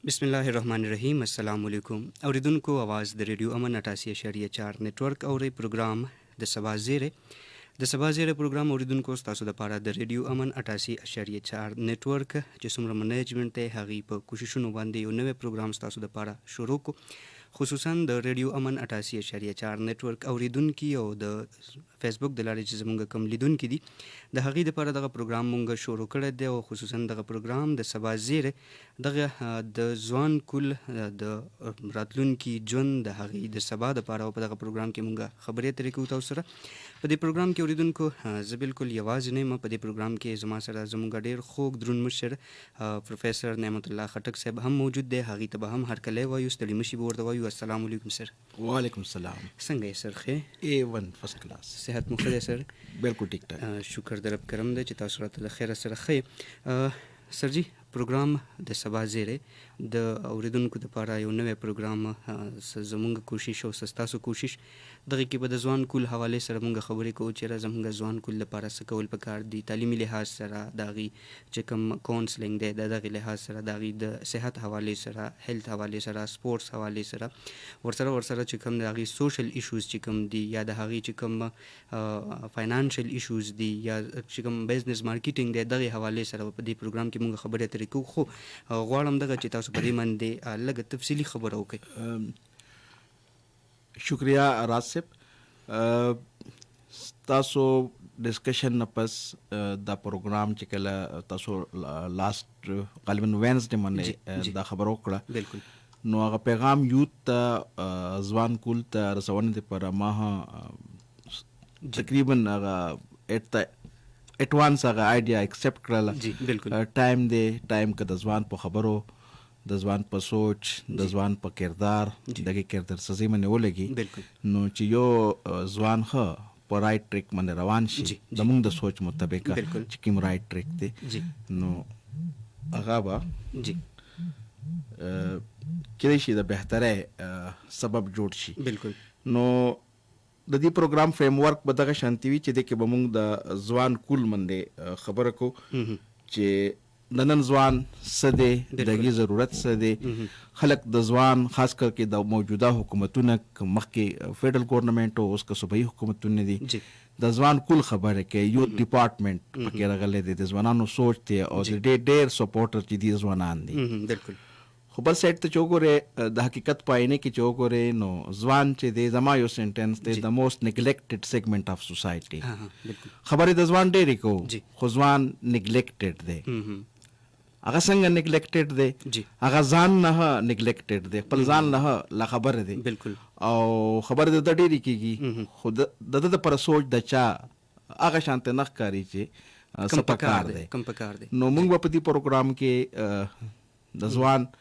بسم الله الرحمن الرحیم. السلام علیکم اوریدونکو. आवाज د ریډیو امن 88.4 نیټورک او پروګرام د سبا زیره پروګرام اوریدونکو تاسو د پاره د ریډیو امن 88.4 نیټورک چې څومره منیجمنت ته هغه په کوششونو باندې یو نوې پروګرام تاسو د پاره شروع کو، خصوصا د ریډیو امن 88.4 نیټورک اوریدونکو او د فیسبوک د لارې چې زمونږ کوم لیدونکو دي د هغې دپاره دغه پروګرام مونږ شروع کړی دی، او خصوصا دغه پروګرام د سبا زیره دغه د ځوان کل د راتلونکي ژوند د هغې د سبا دپاره او په دغه پروګرام کې مونږ خبرې اترې کوو تاسو سره. په دې پروګرام کې اوریدونکو زه بالکل یوازې نه یم. په دې پروګرام کې زما سره زموږ ډېر خوږ درون مشر پروفیسر نعمت الله خټک صاحب هم موجود دی. هغې ته به هم هرکلی وایو، ستړي مشي به ورته وایو. السلام علیکم سر. وعلیکم السلام. څنګه یې سر؟ ښې A1 فرست کلاس. صحت مو ښه دی سر؟ بالکل ټیک ټاک. شکر د رب کرم دی چې تاسو راته د خیره سره ښه. سر جی پروګرام د سبا زیره د اوریدونکو دپاره یو نوی پروګرام زمونږ کوشش او ستاسو کوشش دغه کې به د ځوان کول حوالې سره مونږ خبرې کوو چې زمونږ ځوان کول لپاره څه کول پکار دي، تعلیمي لحاظ سره د هغې چې کوم کاونسلینګ دی د دغې لحاظ سره، د هغې د صحت حوالې سره، هیلث حوالې سره، سپورټس حوالې سره، ورسره چې کوم د هغې سوشل ایشوز چې کوم دي یا د هغې چې کوم فاینانشل ایشوز دي یا چې کوم بزنس مارکیټینګ دی دغې حوالې سره په دې پروګرام کې مونږ خبرې اترې کوو. خو غواړم دغه چې تاسو په دې باندې لږ تفصیلي خبره وکړئ. شکریہ راز صاحب. تاسو ډسکشن نه پس دا پروګرام چې کله تاسو لاست غالبا وینسډے باندې دا خبره وکړه، بالکل نو هغه پیغام یوت ته ځوان کول ته رسونې دپاره ما تقریبا هغه ایڈوانس هغه آیډیا ایکسپټ کړله. جی بالکل. ټایم دی، ټایم که د ځوان په خبرو، د ځوان په سوچ، د ځوان په کردار، دغه کردار سزي باندې ولګي، نو چې یو ځوان ښه په رایټ ټریک باندې روان شي د موږ د سوچ مطابق چې کوم رایټ ټریک دی، نو هغه به جی کېدای شي د بهتره سبب جوړ شي. بالکل. نو د دې پروګرام فریم ورک به دغه شانتي وي چې د کې به موږ د ځوان کول باندې خبره کو چې د نن ځوان څه دی، د هغې ضرورت څه دی. خلک د ځوان خاص کر کې د موجوده حکومتونه مخکې فیډرل ګورنمنټ او اوس که صوبایي حکومتونه دي د ځوان کول خبره کوي. یوت ډپارټمنټ پکې راغلی دی، د ځوانانو سوچ دی او د ډېر سپورټر چې دي ځوانان دي. بالکل. خو بل سایډ ته چې وګورې د حقیقت په آینه کې چې وګورې نو ځوان چې دی زما یو سینټنس دی د موسٹ نیګلیکټډ سیګمنټ اف سوسایټي. خبرې د ځوان ډېرې کوو خو ځوان نیګلیکټډ دی. هغه څنګه نیګلیکټډ دی؟ هغه ځان نه نیګلیکټډ دی، خپل ځان نه لا خبره دی. بالکل. او خبرې د ده ډېرې کېږي خو د ده دپاره سوچ د چا هغه شانته نه ښکاري چې څه پکار دی. نو موږ به په دې پروګرام کې د ځوان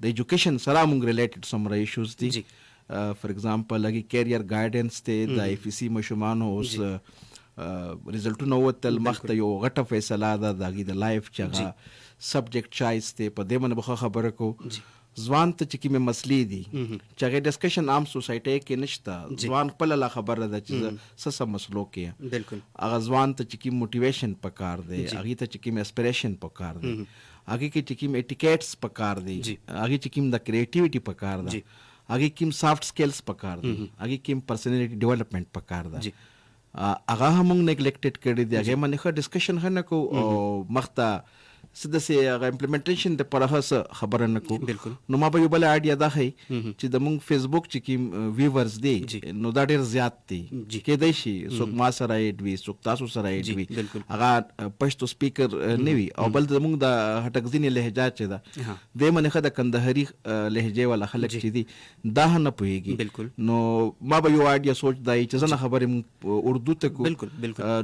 د ایجوکیشن سره موږ ریلیټډ څومره ایشوز دي، فار ایگزامپل هغې کیریئر ګایډنس دی، د آی پی سی ماشومانو اوس ریزلټونه ووتل، مخته یو غټه فیصله ده د هغې د لایف چې هغه سبجیکټ چایس دی، په دې باندې به ښه خبره کوو. ځوان ته چې کومې مسلې دي چې هغې ډسکشن عام سوسایټۍ کې نشته، ځوان خپله لا خبره ده چې زه څه مسلو کې یم. بالکل. هغه ځوان ته چې کوم موټیویشن پکار دی، هغې ته چې کوم اسپریشن پکار دی، هغې کې چې کوم ایټیکیټس پکار دي، هغې چې کوم د کریټیویټي پکار ده، هغې کوم سافټ سکلز پکار دي، هغې کوم پرسنالټي ډیولپمنټ پکار ده، هغه هم موږ نیګلیکټډ کړي دي. هغې باندې ښه ډسکشن ښه نه کوو او مخته څه داسې هغه امپلیمنټیشن دپاره ښه خبره نه کوو. نو ما به یو بله آیډیا دا ښیي چې د موږ فیسبوک چې کوم ویورز دی نو دا ډېر زیات دی، کېدای شي څوک ما سره ایډ وي، څوک تاسو سره ایډ وي، هغه پښتو سپیکر نه وي، او بل زموږ د هټک ځینې لهجه چې ده دې باندې ښه د کندهاري لهجې والا خلک چې دي دا هم نه پوهېږي. نو ما به یو آیډیا سوچ دا چې ځنه خبرې موږ اردو ته کوو،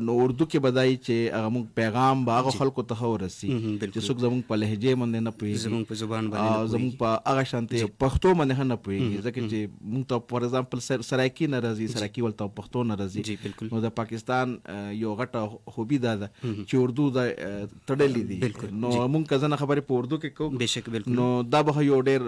نو اردو کې به دا چې هغه موږ پیغام به هغه خلکو ته ښه ورسي چې څوک زموږ په لهجې باندې نه پوهېږي، زموږ په زبان باندې، زموږ په هغه شانتې پښتو باندې هم نه پوهېږي، ځکه چې موږ ته فار ایگزامپل سرایکي نه راځي، سرایکي ولته پښتو نه راځي. نو د پاکستان یو غټه خوبي دا ده چې اردو دا تړلې دي، نو موږ که ځنه خبرې په اردو کې کوو بېشک بالکل، نو دا به یو ډېر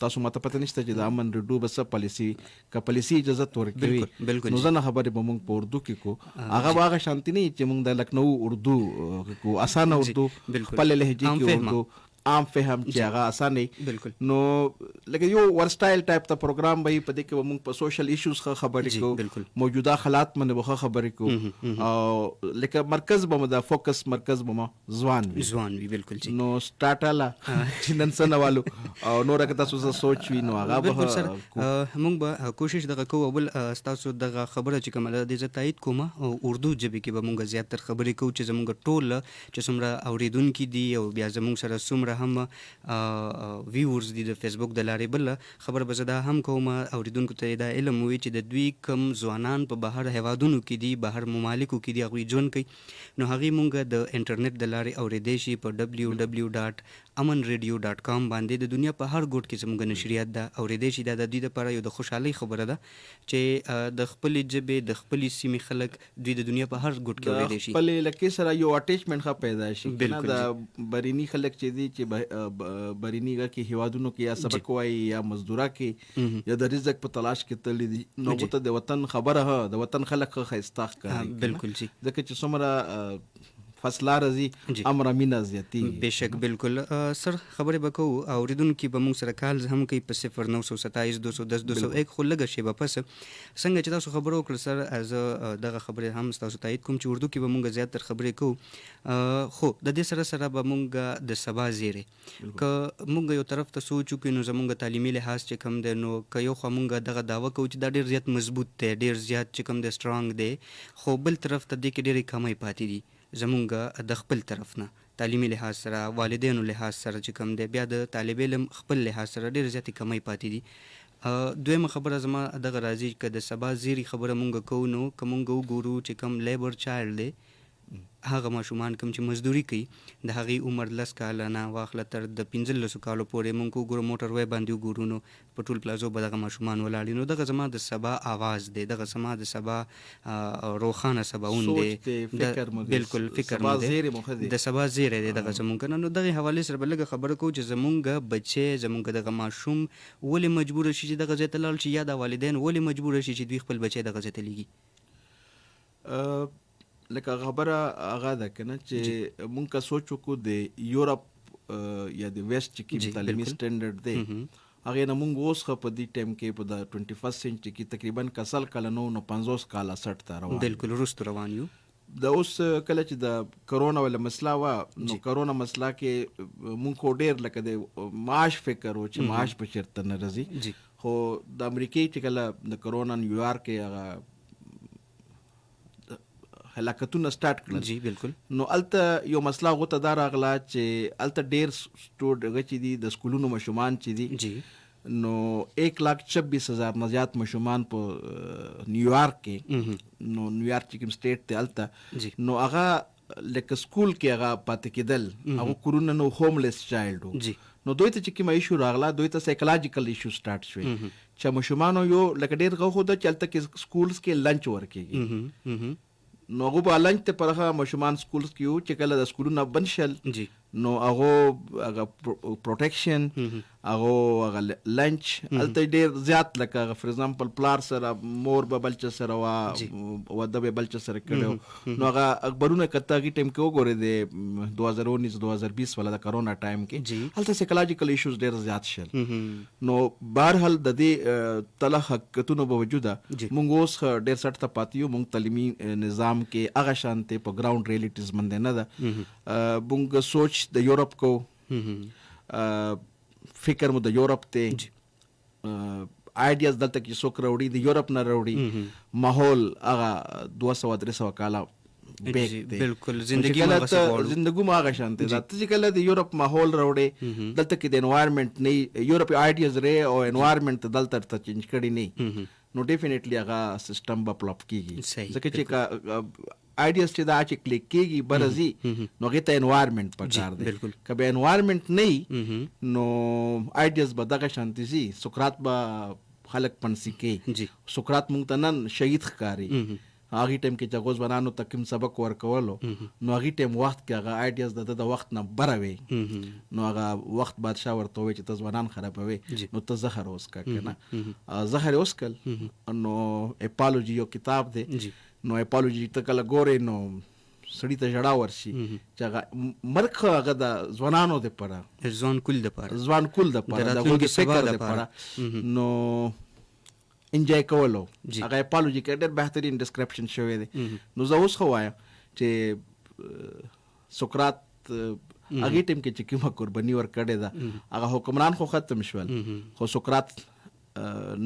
تاسو ماته پته نشته چې د امن ریډیو به څه پالیسي که پالیسي اجازت ورکوي، نو ځنه خبرې به موږ په اردو کې کوو. هغه به هغه شانتي نه وي چې موږ د لکھنؤ اردو کوو، اسانه اردو، خپل لهجې کې اردو، عام فهم چې هغه اسانه بالکل نو لکه یو ورسټایل ټایپ ته پروګرام به په دې کې موږ په سوشل ایشوز خبرې کوو موجوده حالات باندې به خبرې کوو او لکه مرکز به دا فوکس مرکز به ځوان وي بالکل جی نو سٹارټاله چې نن سنوالو او نور که تاسو سوچ وي نو هغه بالکل سر موږ به کوشش دغه کوو بل تاسو دغه خبره چې کومه د زتایید کومه او اردو ژبه کې به موږ زیاتره خبرې کوو چې زموږ ټول چې څومره اوریدونکي دي او بیا زموږ سره څومره هم ویورز دي د فیسبوک د لارې بل خبر به زه دا هم کوم اوریدونکو ته دا علم وي چې د دوی کم ځوانان په بهر هیوادونو کې دي بهر ممالکو کې دي هغوی ژوند کوي نو هغې مونږ د انټرنیټ د لارې اوریدی شي په www.amanradio.com باندې د دنیا په هر ګوټ کې زموږ نشریات ده اوریدی شي دا د دوی دپاره یو د خوشحالۍ خبره ده چې د خپلې ژبې د خپلې سیمې خلک دوی د دنیا په هر ګوټ کې اوریدی شي خپلې لکې سره یو اټیچمنټ ښه پیدا شي نه د برینی خلک چې دي چې برینی کې هیوادونو کې یا سبق وایي یا مزدوره کې یا د رزق په تلاش کې تللی دي نو ته د وطن خبره د وطن خلک ښایسته ښکاري بالکل جی ځکه چې څومره فصله راځي امر مینه زیاتی بشک بالکل سر خبرې به کوو اوریدونکي به موږ سره کال هم کوي په 0927 210 201 خو لږه شیبه پس څنګه چې تاسو خبرو وکړل سر از دغه خبرې هم تاسو تایید کوم چې اردو کې به موږ زیاتره خبرې کوو خو د دې سره سره به موږ د سبا زیری که موږ یو طرف ته سوچ وکړو نو زموږ تعلیمي لحاظ چې کم دی نو که یو خوا موږ دغه دعوه کوو چې دا ډېر زیات مضبوط دی ډېر زیات چې کم دی سټرانګ دی خو بل طرف ته دې کې ډېرې کمی پاتې دي زمونږ د خپل طرف نه تعلیمي لحاظ سره والدینو لحاظ سره چې کم دی بیا د طالب علم خپل لحاظ سره ډېر زیاتې کمی پاتې دي دویمه خبره زما دغه راځي که د سبا زیری خبره مونږ کوو نو که مونږ وګورو چې کم لیبر چایلډ دی هغه ماشومان کوم چې مزدوري کوي د هغې عمر 10 کاله نه واخله تر د 15 کالو پورې مونږ وګورو موټر وی باندې وګورو نو په ټول پلازو به دغه ماشومان ولاړ نو دغه زما د سبا آواز دی دغه زما د سبا روښانه سباون دی بالکل فکر مو دی د سبا زیری دی دغه زمونږ نه نو دغه حواله سره به لږه خبره کوو چې زمونږ بچی زمونږ دغه ماشوم ولې مجبور شي چې دغه ځای ته لاړ شي یا د والدین ولې مجبور شي چې دوی خپل بچی دغه ځای ته لیږي لکه خبره هغه ده که نه چې مونږ که سوچ وکړو د یورپ یا د ویسټ چې کوم تعلیمي سټینډرډ دی هغې نه مونږ اوس ښه په دې ټایم کې په د 21 سینچري کې تقریبا که 100 کاله نو 50 کاله 60 ته روان بالکل وروسته روان یو د اوس کله چې د کرونا ولا مسله وه نو کرونا مسله کې مونږ خو ډېر لکه د معاش فکر و چې معاش به چېرته نه راځي خو د امریکې چې کله د کرونا نیویارک کې هغه هلاکتونه سٹارټ کړل جی بالکل نو الته یو مسله غوته دا راغله چې الته ډېر هغه چې دي د سکولونو ماشومان چې دي جی نو 1,26,000 نه زیات ماشومان په نیویارک کې نو نیویارک چې کوم سټیټ دی الته نو هغه لکه سکول کې هغه پاتې کېدل هغه کورونه نو هوملیس چایلډ و نو دوی ته چې کوم ایشو راغله دوی ته سایکولوژیکل ایشو سٹارټ شوی چې ماشومانو یو لکه ډېر غوښه ده چې الته کې سکولز کې لنچ ورکېږي نو هغه به لنچ ته پرخه ماشومان سکولز کې وو چې کله د سکولونه بند شل نو هغه پروټیکشن هغه لنچ هلته ډېر زیات لکه فور ایگزامپل پلار سره مور به بل چا سره وه واده به بل چا سره کړی نو هغه اخبارونه که ته هغې ټایم کې وګورې د 2019-2020 والا د کرونا ټایم کې هلته سایکولوژیکل ایشوز ډېر زیات شل نو بهرحال د دې تله حقیقتونو باوجوده مونږ اوس ډېر سټ ته پاتې یو مونږ تعلیمي نظام کې هغه شانتې په ګراؤنډ ریلیټیز باندې نه ده مونږ سوچ د یورپ کو فکر مو د یورپ ته آئیډیاز دلته کې څوک راوړي د یورپ نه راوړي ماحول هغه 200-300 کاله بالکل زندگی ما هغه شانتې ده ته چې کله د یورپ ماحول راوړې دلته کې د انوایرمنټ نه یورپ آئیډیاز رې او انوایرمنټ دلته ته چینج کړي نه نو ډیفینیټلی هغه سیستم به پلپ کېږي ځکه چې آئیډیاز چې دا چې کلیک کېږي برځي نو هغې ته انوایرمنټ پکار دی که به انوایرمنټ نه وي نو آئیډیاز به دغه شانتې ځي سقراط به خلک پنسي کوي سقراط مونږ ته نن شهید ښکاري هغې ټایم کې چې هغو ځوانانو ته کوم سبق ورکولو نو هغې ټایم وخت کې هغه آئیډیاز د وخت نه بره وي نو هغه وخت بادشاه ورته ووایي چې ته ځوانان خرابوي نو ته زهر وڅښه که نه زهر یې وڅښل نو اپالوجي یو کتاب دی نو اپالوجي ته کله ګورې نو سړی ته ژړا ورشي چې هغه مرګ خو هغه د ځوانانو دپاره ځوان کل دپاره د هغوی د فکر دپاره نو انجوای کولو هغه اپالوجي کې ډېر بهترین ډسکرپشن شوی دی. نو زه اوس خو وایم چې سقراط هغې ټیم کې چې کومه قرباني ورکړې ده هغه حکمران خو ختم شول خو سقراط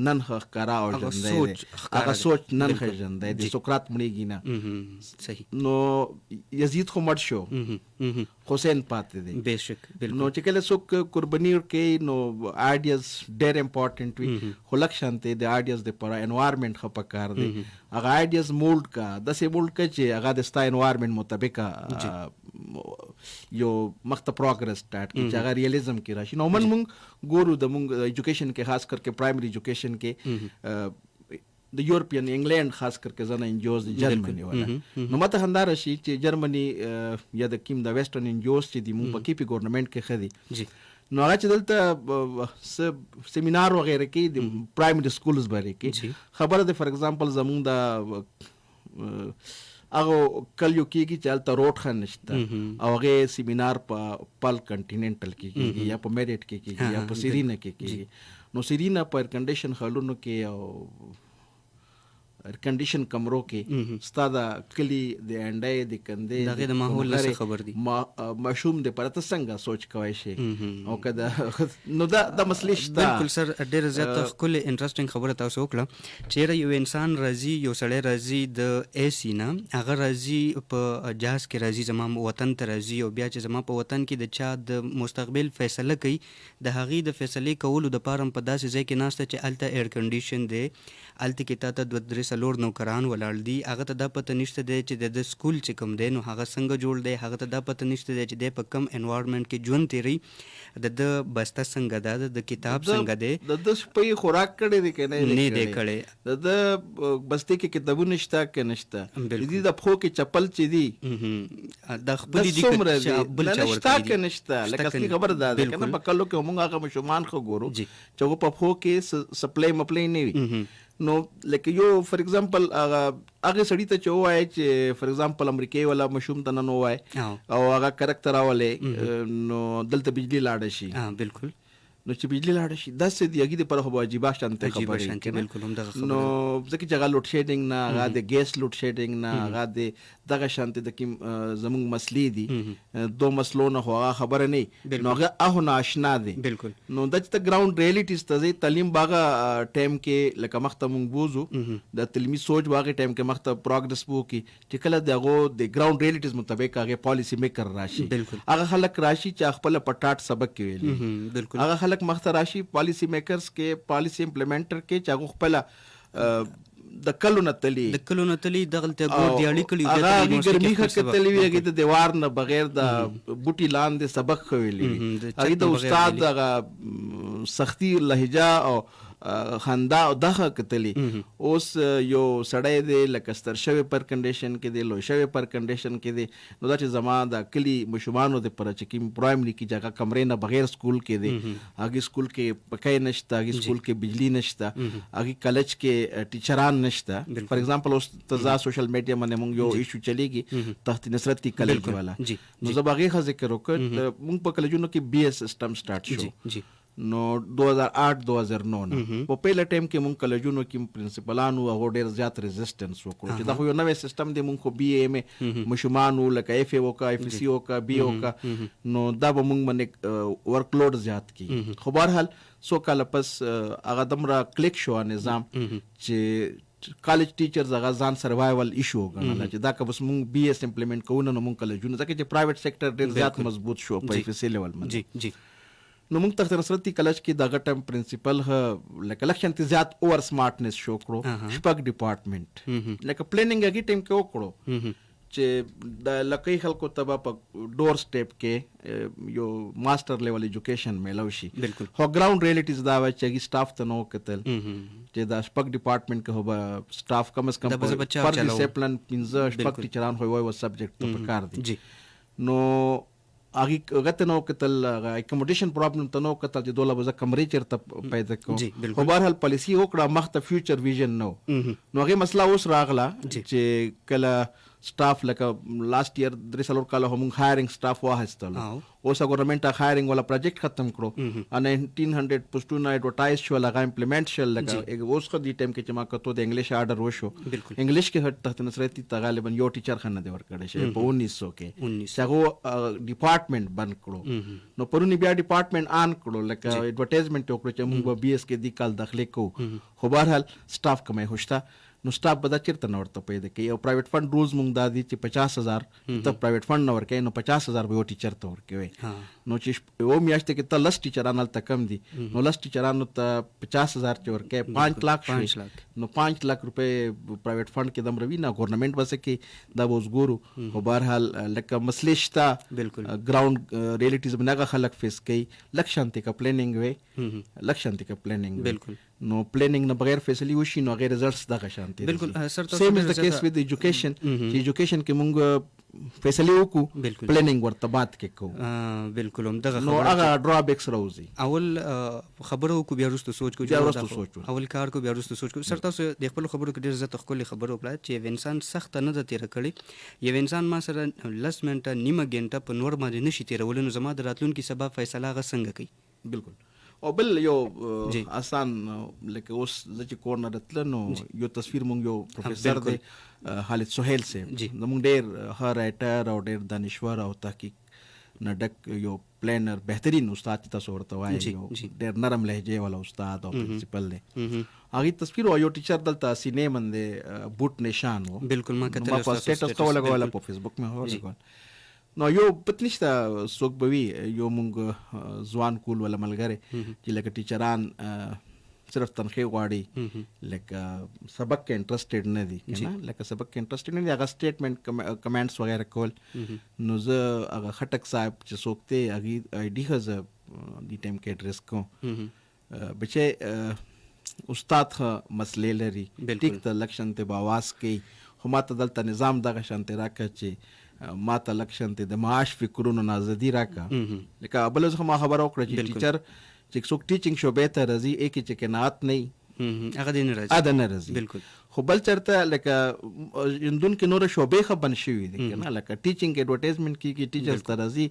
نن ښکارا او ژوندی دی هغه سوچ نن ښه ژوندی دی سقراط مړېږي نه. صحیح. نو یزید خو مړ شو حسین پاتې دی. بیشک بالکل. نو چې کله څوک قرباني ورکوي نو آیډیاز ډېر امپورټنټ وي خو لږ شانتې د آیډیاز دپاره انوایرمنټ ښه پکار دی. هغه آیډیاز مولډ کا داسې مولډ کا چې هغه د ستا انوایرمنټ مطابقه یو مخته پروګرس سٹارټ کړي چې هغه ریالیزم کې راشي. نو من مونږ ګورو د مونږ ایجوکیشن کې خاص کر کې پرایمری ایجوکیشن کې د یورپین انګلینډ خاص کر کې زنه انجوز د جرمني ولا نو ماته همدا راشي چې جرمني یا د کیم د ویسټرن انجوز چې د مونږ په کې په ګورنمنت کې خدي نو هغه چې دلته سیمینار وغیرہ کې د پرایمری سکولز باندې کې خبره ده. فار ایگزامپل زمونږ د هغه کلیو کېږي چې هلته روډ ښه نشته او هغې سیمینار په پل کنټیننټل کې کېږي یا په میرټ کې کېږي یا په سیرینا کې کېږي. نو سیرینا په ایر کنډیشن هالونو کې او ایر کنډیشن کمرو کې ستا د کلي د انډۍ د کندې د هغې د ماحول نه خبر دي ماشوم دپاره ته څنګه سوچ کوی شي او که نو دا مسلې شته. بالکل سر ډېره زیاته ښکلې انټرسټینګ خبره تاسو وکړه. چېرې یو انسان راځي یو سړی راځي د اے سی نه هغه راځي په جهاز کې راځي زما وطن ته راځي او بیا چې زما په وطن کې د چا د مستقبل فیصله کوي د هغې د فیصلې کولو دپاره هم په داسې ځای کې ناسته چې هلته ایر کنډیشن دی هلته کې تا ته دوه درې څلور نوکران ولاړ دي هغه ته دا پته نشته دی چې د سکول چې کوم دی نو هغه څنګه جوړ دی هغه ته دا پته نشته دی چې دی په کم انوایرمنټ کې ژوند تیروي د بسته څنګه ده د کتاب څنګه دی د شپې خوراک کړی دی که نه دی کړی د بستې کې کتابونه شته که نشته د دې د پښو کې چپل چې دي د خپلې دي که شته که نشته لکه اصلي خبره دا ده که نه په کلو کې موږ هغه ماشومان ښه ګورو چې هغه په پښو کې سپلی مپلی نه وي. نو لکه یو فار ایگزامپل هغه سړي ته چې ووایي چې فار ایگزامپل امریکایي والا مشوم ته نن ووایي او هغه کرک ته راولې نو دلته بجلی لاړه شي. بالکل. نو چې بجلی لاړه شي داسې د هغې دپاره خو به عجیبه شانتې خبرې نو ځکه چې هغه لوډ شیډینګ نه هغه د ګیس لوډ شیډینګ نه هغه د دغه شانتې د کوم زموږ مسلې دي دو مسلو نه خو هغه خبره نه نو هغه هغه ناشنا دی. بالکل. نو دا چې ته ګراوند ریالیټیز ته ځې تعلیم به هغه ټایم کې لکه مخته مونږ بوځو د تعلیمي سوچ به هغې ټایم کې مخته پروګرس به وکړي چې کله د هغو د ګراوند ریالیټیز مطابق هغې پالیسي میکر راشي هغه خلک راشي چې خپله په ټاټ سبق کې ویلي هغه خلک مخته راشي پالیسی میکرز کې پالیسی امپلیمنټر کې چې هغه خپله د کلو نه تلي دغلته ګور دیاړي کړي هغه ګرمي ښه کتلي وي هغې د دیوار نه بغیر د بوټي لاندې سبق ښه ویلي وي هغې د استاد هغه سختي لهجه او خندا او دغه کتلي. اوس یو سړی دی لکه ستر شوی پر کنډیشن کې دی لوی شوی پر کنډیشن کې دی نو دا چې زما د کلي ماشومانو دپاره چې کوم پرایمري کې چې هغه کمرې نه بغیر سکول کې دی هغې سکول کې پکی نشته هغې سکول کې بجلی نشته هغې کالج کې ټیچران نشته. فار ایگزامپل اوس ته ځه سوشل میډیا باندې مونږ یو ایشو چلیږي تحت نصرت کالج والا نو زه به هغې ښه ذکر وکړ مونږ په کالجونو کې بی اے سسټم سټارټ شو نو 2008-2009 نه په پیله ټایم کې مونږ کالجونو کې پرنسپلانو هغو ډېر زیات ریزسټنس وکړو چې دا خو یو نوی سیسټم دی مونږ خو بي ایم اے ماشومانو لکه اف اے وکړه اف سی وکړه بي وکړه نو دا به مونږ باندې ورک لوډ زیات کړي خو بهرحال څو کاله پس هغه دومره کلیک شو نظام چې کالج ټیچرز هغه ځان سروایول ایشو وګڼله چې دا که بس مونږ بي ایس امپلیمنټ کوو نو مونږ کالجونه ځکه چې پرایویټ سیکټر ډېر زیات مضبوط شو په اف سی لیول باندې نو مونږ تحت نصرت کالج کې دغه ټایم پرنسپل لکه لږ شانتې زیات اوور سمارټنس شو کړو شپږ ډپارټمنټ لکه پلانینګ هغې ټایم کې وکړو چې د لکۍ خلکو ته به په ډور سټیپ کې یو ماسټر لیول ایجوکیشن میلو شي خو ګراوند ریالیټیز دا وه چې هغې سټاف ته نه وکتل چې دا شپږ ډپارټمنټ کې خو به سټاف کم از کم پر ډسپلن 15 شپږ ټیچران خو یو سبجیکټ ته پکار دي نو هغه ته نه وکتل اکوموډیشن پرابلم ته نه وکتل چې دوله به زه کمرې چېرته پیدا کوم خو بهرحال پالیسي وکړه مخته فیوچر ویژن نه نو هغې مسله اوس راغله چې کله staff like last year there is a lot of hiring staff واهستلو اوس گورنمنٹ hiring والا پروجیکٹ ختم کړو ان 1900 پښتون ایڈورټایز شو لگا امپلیمنٹ شل لگا اوس خو دی ټیم کې چې ما کتو د انګلیش آرډر وشو انګلیش کې هټ تحت نصرتی غالبا یو ټیچر خنه دی ورکړی شي په 1900 کې څنګه ډپارټمنٹ بند کړو نو پرونی بیا ډپارټمنٹ آن کړو لکه ایڈورټایزمنٹ وکړو چې موږ بي اس کې دی کال داخله کو خو بهرحال سټاف کمه هوشتا نو سټاف به دا چېرته نه ورته پیدا کوي او پرایویټ فنډ رولز مونږ دا دي چې 50,000 ته پرایویټ فنډ نه ورکوي نو 50,000 به یو ټیچر ته ورکوي نو چې یو میاشت کې ته لس ټیچران هلته کم دي نو لس ټیچرانو ته 50,000 چې ورکوي 5 لاک شي نو 5 لاک روپۍ پرایویټ فنډ کې دم روي نه ګورنمنټ به څه کوي دا به اوس ګورو خو بهرحال لکه مسلې شته ګراؤنډ ریلیټیز به هغه خلک فیس کوي لک شانتي کا پلانینګ وی لک شانتي کا پلانینګ بالکل نو پلانینګ نه بغیر فیصلې وشي نو غیر رزلټس دغه شانتي بالکل سر تاسو سیم از د کیس ود ایجوکیشن چې ایجوکیشن کې مونږ فیصلې وکړو پلانینګ ورته بات کې کوو بالکل هم دغه نو هغه ډرابیکس راوځي اول خبرو کو بیا وروسته سوچ کو اول کار کو بیا وروسته سوچ کو سر تاسو د خپل خبرو کې ډېر زیات خپل خبرو وکړه چې انسان سخت نه د تیر کړي یو انسان ما سره 10 منټه نیمه غنټه په نور باندې نشي تیرول نو زما د راتلونکي سبب فیصله غ څنګه کوي بالکل او بل یو آسان لکه اوس چې کور نه راتله نو یو تصویر مونږ یو پروفیسر دی خالد سہیل سے زمونږ ډېر ښه رایټر او ډېر دانشور او تحقیق نه ډک یو پلانر بهترین استاد چې تاسو ورته وایي ډېر نرم لهجې والا استاد او پرنسپل دی هغه تصویر او یو ټیچر دلته سینې باندې بوټ نشان و بالکل ما کتل په سټیټس ته ولګول په فیسبوک مې ولګول نو یو پتنشته څوک به وي یو مونږ ځوان کول ولا ملګری چې لکه ټیچران صرف تنخیح غواړي لکه سبق کې انټرسټډ نه دي کنه لکه سبق کې انټرسټډ نه دي هغه سټیټمنټ کمنټس وغیرہ کول نو زه هغه خټک صاحب چې څوک دی هغه آی ډي خزه دی ټایم کې ایډریس کوم بچې استاد مسلې لري ټیک ته لکشن ته باواز کوي خو ماته دلته نظام دغه شانته راکړه چې ما ته لکشن ته د معاش فکرونو نازدي راکا لکه بل څه ما خبر وکړه چې ټیچر چې څوک ټیچینګ شوبې ته راځي یک چې کنات نه هغه دین راځي بالکل خو بل چرته لکه اندون کې نور شوبې خبن شوی دي کنه لکه ټیچینګ ایڈورټایزمنٹ کې ټیچرز ته راځي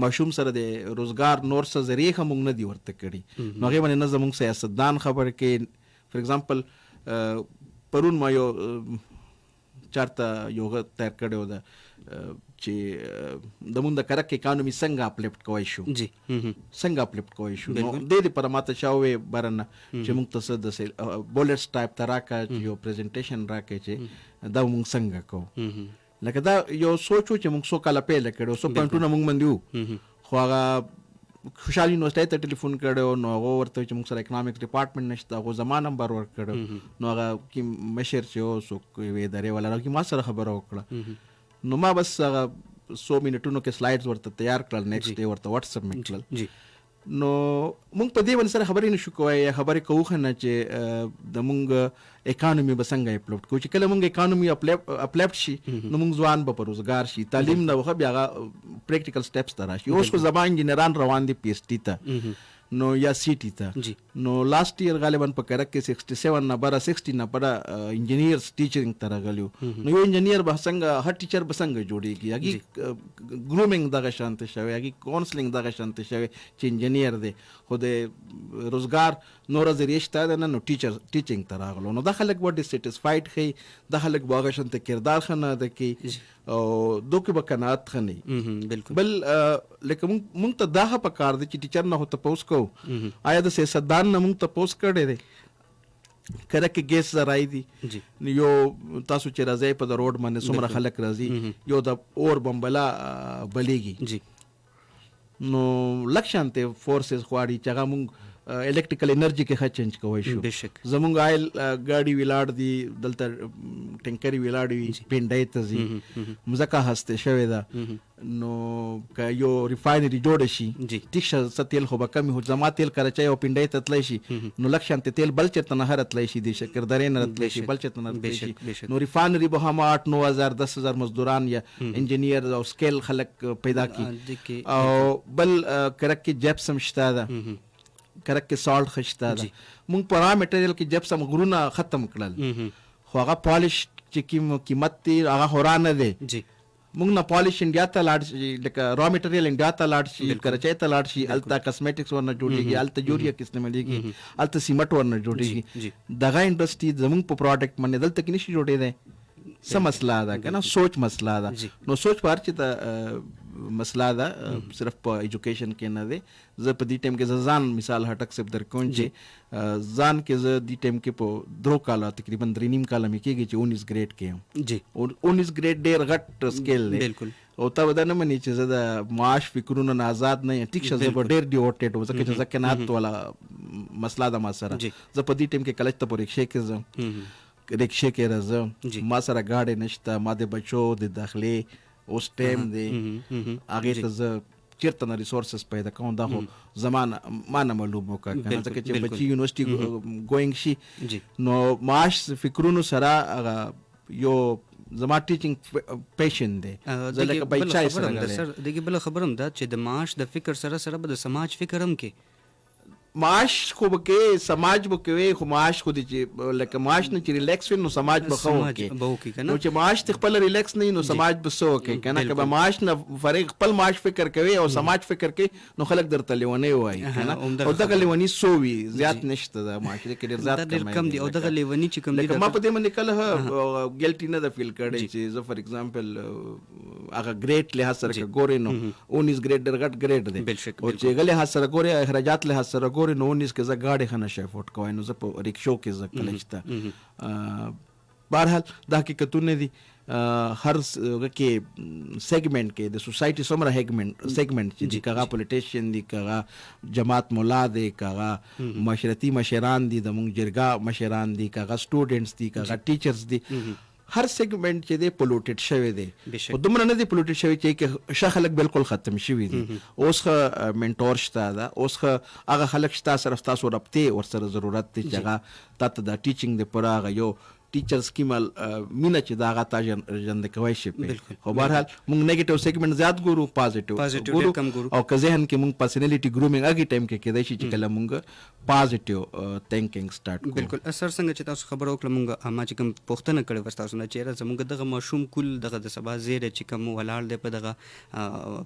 ماشوم سره د روزګار نور څه ذریعہ هم نه دی ورته کړی نو هغه باندې نه زموږ سیاستدان خبر کې فار ایگزامپل پرون ما یو چارته یو تیر کړو ده چې د مونږ د کرک اکانومي څنګه اپلیفټ کوی شو څنګه اپلیفټ کوی شو نو د دې پر ماته شاوې برنه چې مونږ ته د بولټس ټایپ تراکا یو پریزنټیشن راکې چې دا مونږ څنګه کو لکه دا یو سوچو چې مونږ سو کاله پیل کړو سو پوینټونه مونږ مندیو خو هغه خوشحالي یونیورسټۍ ته ټلیفون کړو نو هغه ورته چې موږ سره اکنامکس ډپارټمنټ نشته هغه زما نمبر ورکړو نو هغه کې مشر چې او سو کوي ادارې والا راکې ما سره خبره وکړه نو ما بس هغه 100 منټونو کې سلایډز ورته تیار کړل نیکسټ ډے ورته واتس اپ مې کړل نو مونږ په دې باندې سره خبرې نشو کوی خبرې کوو خنه چې د مونږ اکانومي به څنګه اپلوډ کوو چې کله مونږ اکانومي اپلوډ شي نو مونږ ځوان به روزګار شي تعلیم نه وخت بیا پریکټیکل سټیپس ته راشي اوس کو زبان انجینران روان دي پی ایچ ډي ته نو یا سی ټي ته نو لاست ایئر غالبا په کرک کې 67 نه بره 60 نه بره انجینیرز ټیچرینګ ته راغلیو نو یو انجینیر به څنګه هر ټیچر به څنګه جوړیږي هغه ګرومینګ دغه شانته شوی هغه کاونسلینګ دغه شانته شوی چې انجینیر دی خو د روزګار نور ذریعہ شته نه نو ټیچینګ ته راغلو نو د خلک وډ سټیسفاید خي د خلک باغ شانته کردار خنه د کی او دوکه به قناعت خني بالکل بل لکه مونږ ته دا په کار دي چې ټیچر نه هوته پوس کو آیا د سیاستدان نه مونږ ته پوس کړی دی کله کې ګیس زرائی دي یو تاسو چې راځي په د روډ باندې څومره خلک راځي یو د اور بمبلا بلیږي نو لکشانته فورسز خواړي چې هغه مونږ الیکټریکل انرژي کې ښه چینج کوی شو زمونږ آیل ګاډي ولاړ دي دلته ټینکري ولاړ وي پینډای ته ځي مځکه هسته شوې ده نو که یو ریفاینري جوړ شي ټیک شه تیل خو به کمی هو زما تیل کراچۍ او پینډای ته تللی شي نو لک شانته تیل بل چېرته نه هره تللی شي د شکردرې نه راتلی شي بل چېرته نه راتلی شي نو ریفاینري به هم 8-9,000 10,000 مزدوران یا انجینیر او سکیل خلک پیدا کی او بل کرک کې جپسم شته ده کرک کې سالټ خشته ده مونږ په را میټریل کې جپسم غرونه ختم کړل خو هغه پالش چې کوم قیمت دی هغه خورا نه دی جی موږ نه پالیش انډیا ته لاړ شي لکه را میټریل انډیا ته لاړ شي کراچۍ ته لاړ شي هلته کاسمیټکس ورنه جوړېږي هلته یوریا کس نه ملېږي هلته سیمټ ورنه جوړېږي دغه انډسټري زموږ په پروډکټ باندې دلته کې نشي جوړېدی څه مسله ده که نه سوچ مسله ده نو سوچ په هر چې ته مسله ده صرف په ایجوکیشن کې نه دی زه په دې ټایم کې زه ځان مثال هټک صاحب درکوم چې ځان کې زه دې ټایم کې په 2 کاله تقریبا 3.5 کاله مې کېږي چې 19 ګریډ کې یم جی 19 ګریډ ډېر غټ سکیل دی بالکل او ته به دا نه منې چې زه د معاش فکرونو نه آزاد نه یم ټیک شه زه به ډېر ډیوټېډ وم ځکه چې زه قناعت والا مسله ده ما سره زه په دې ټایم کې کلچ ته په رکشې کې ځم رکشے کې راځم ما سره گاډي نشته ما د بچو د داخلي اوس ټایم دی هغه ته زه چیرته نه ریسورسز پیدا کوم دا خو زمانه ما نه معلوم وکړه کنه ځکه چې بچي یونیورسيټي ګوینګ شي نو معاش فکرونو سره هغه یو زما ټیچینګ پیشن دی زه لکه بچای سره سر دغه بل خبرم دا چې د معاش د فکر سره سره به د سماج فکر هم کې معاش خو به کې سماج به کوي خو معاش خو دې چې لکه معاش نه چې ریلیکس وي نو سماج به خو کې نو چې معاش ته خپل ریلیکس نه نو سماج به سو کې کنه که به معاش نه فرق خپل معاش فکر کوي او سماج فکر کوي نو خلک درته لیونی وایي کنه او دغه لیونی سو وي زیات نشته د معاشره کې ډیر زیات کم دي او دغه لیونی چې کم دي ما په دې باندې کله ګیلټی نه د فیل کړی چې زه فار ایگزامپل هغه ګریډ له سره ګورې نو 19 ګریډ ډېر غټ ګریډ دی او چې غلې ها سره ګورې اخراجات له سره ګورې نو 19 کې زه گاډي خنه شي فوټ کوي نو زه په ریکشو کې زه کلچته بهرحال دا حقیقتونه دي هر کې سیگمنٹ کې د سوسایټي سمره سیگمنٹ چې کاغه پولیټیشن دي کاغه جماعت مولا دي کاغه معاشرتي مشران دي د مونږ جرګه مشران دي کاغه سټوډنټس دي کاغه ټیچرز دي هر سیگمنٹ چې دی پولوټډ شوی دی او دومره نه دی پولوټډ شوی چې ښه خلک بالکل ختم شوي دي اوس ښه منټور شته ده اوس ښه هغه خلک شته صرف تاسو رابطې ورسره ضرورت دی چې هغه تا ته د ټیچینګ دپاره هغه یو ټیچر سکیمل مینه چې دا هغه تا ژوندی کوی شي خو بهرحال موږ نیګیټیو سیګمنټ زیات ګورو پازیټیو ګورو او که ذهن کې موږ پرسنالټي ګرومینګ هغې ټایم کې کیدای شي چې کله موږ پازیټیو تھینکینګ سټارټ کړو بالکل اثر څنګه چې تاسو خبره وکړه موږ ما چې کوم پوښتنه کړې وه ستاسو نه چېرې زموږ دغه ماشوم کل دغه د سبا زیری چې کوم ولاړ دی په دغه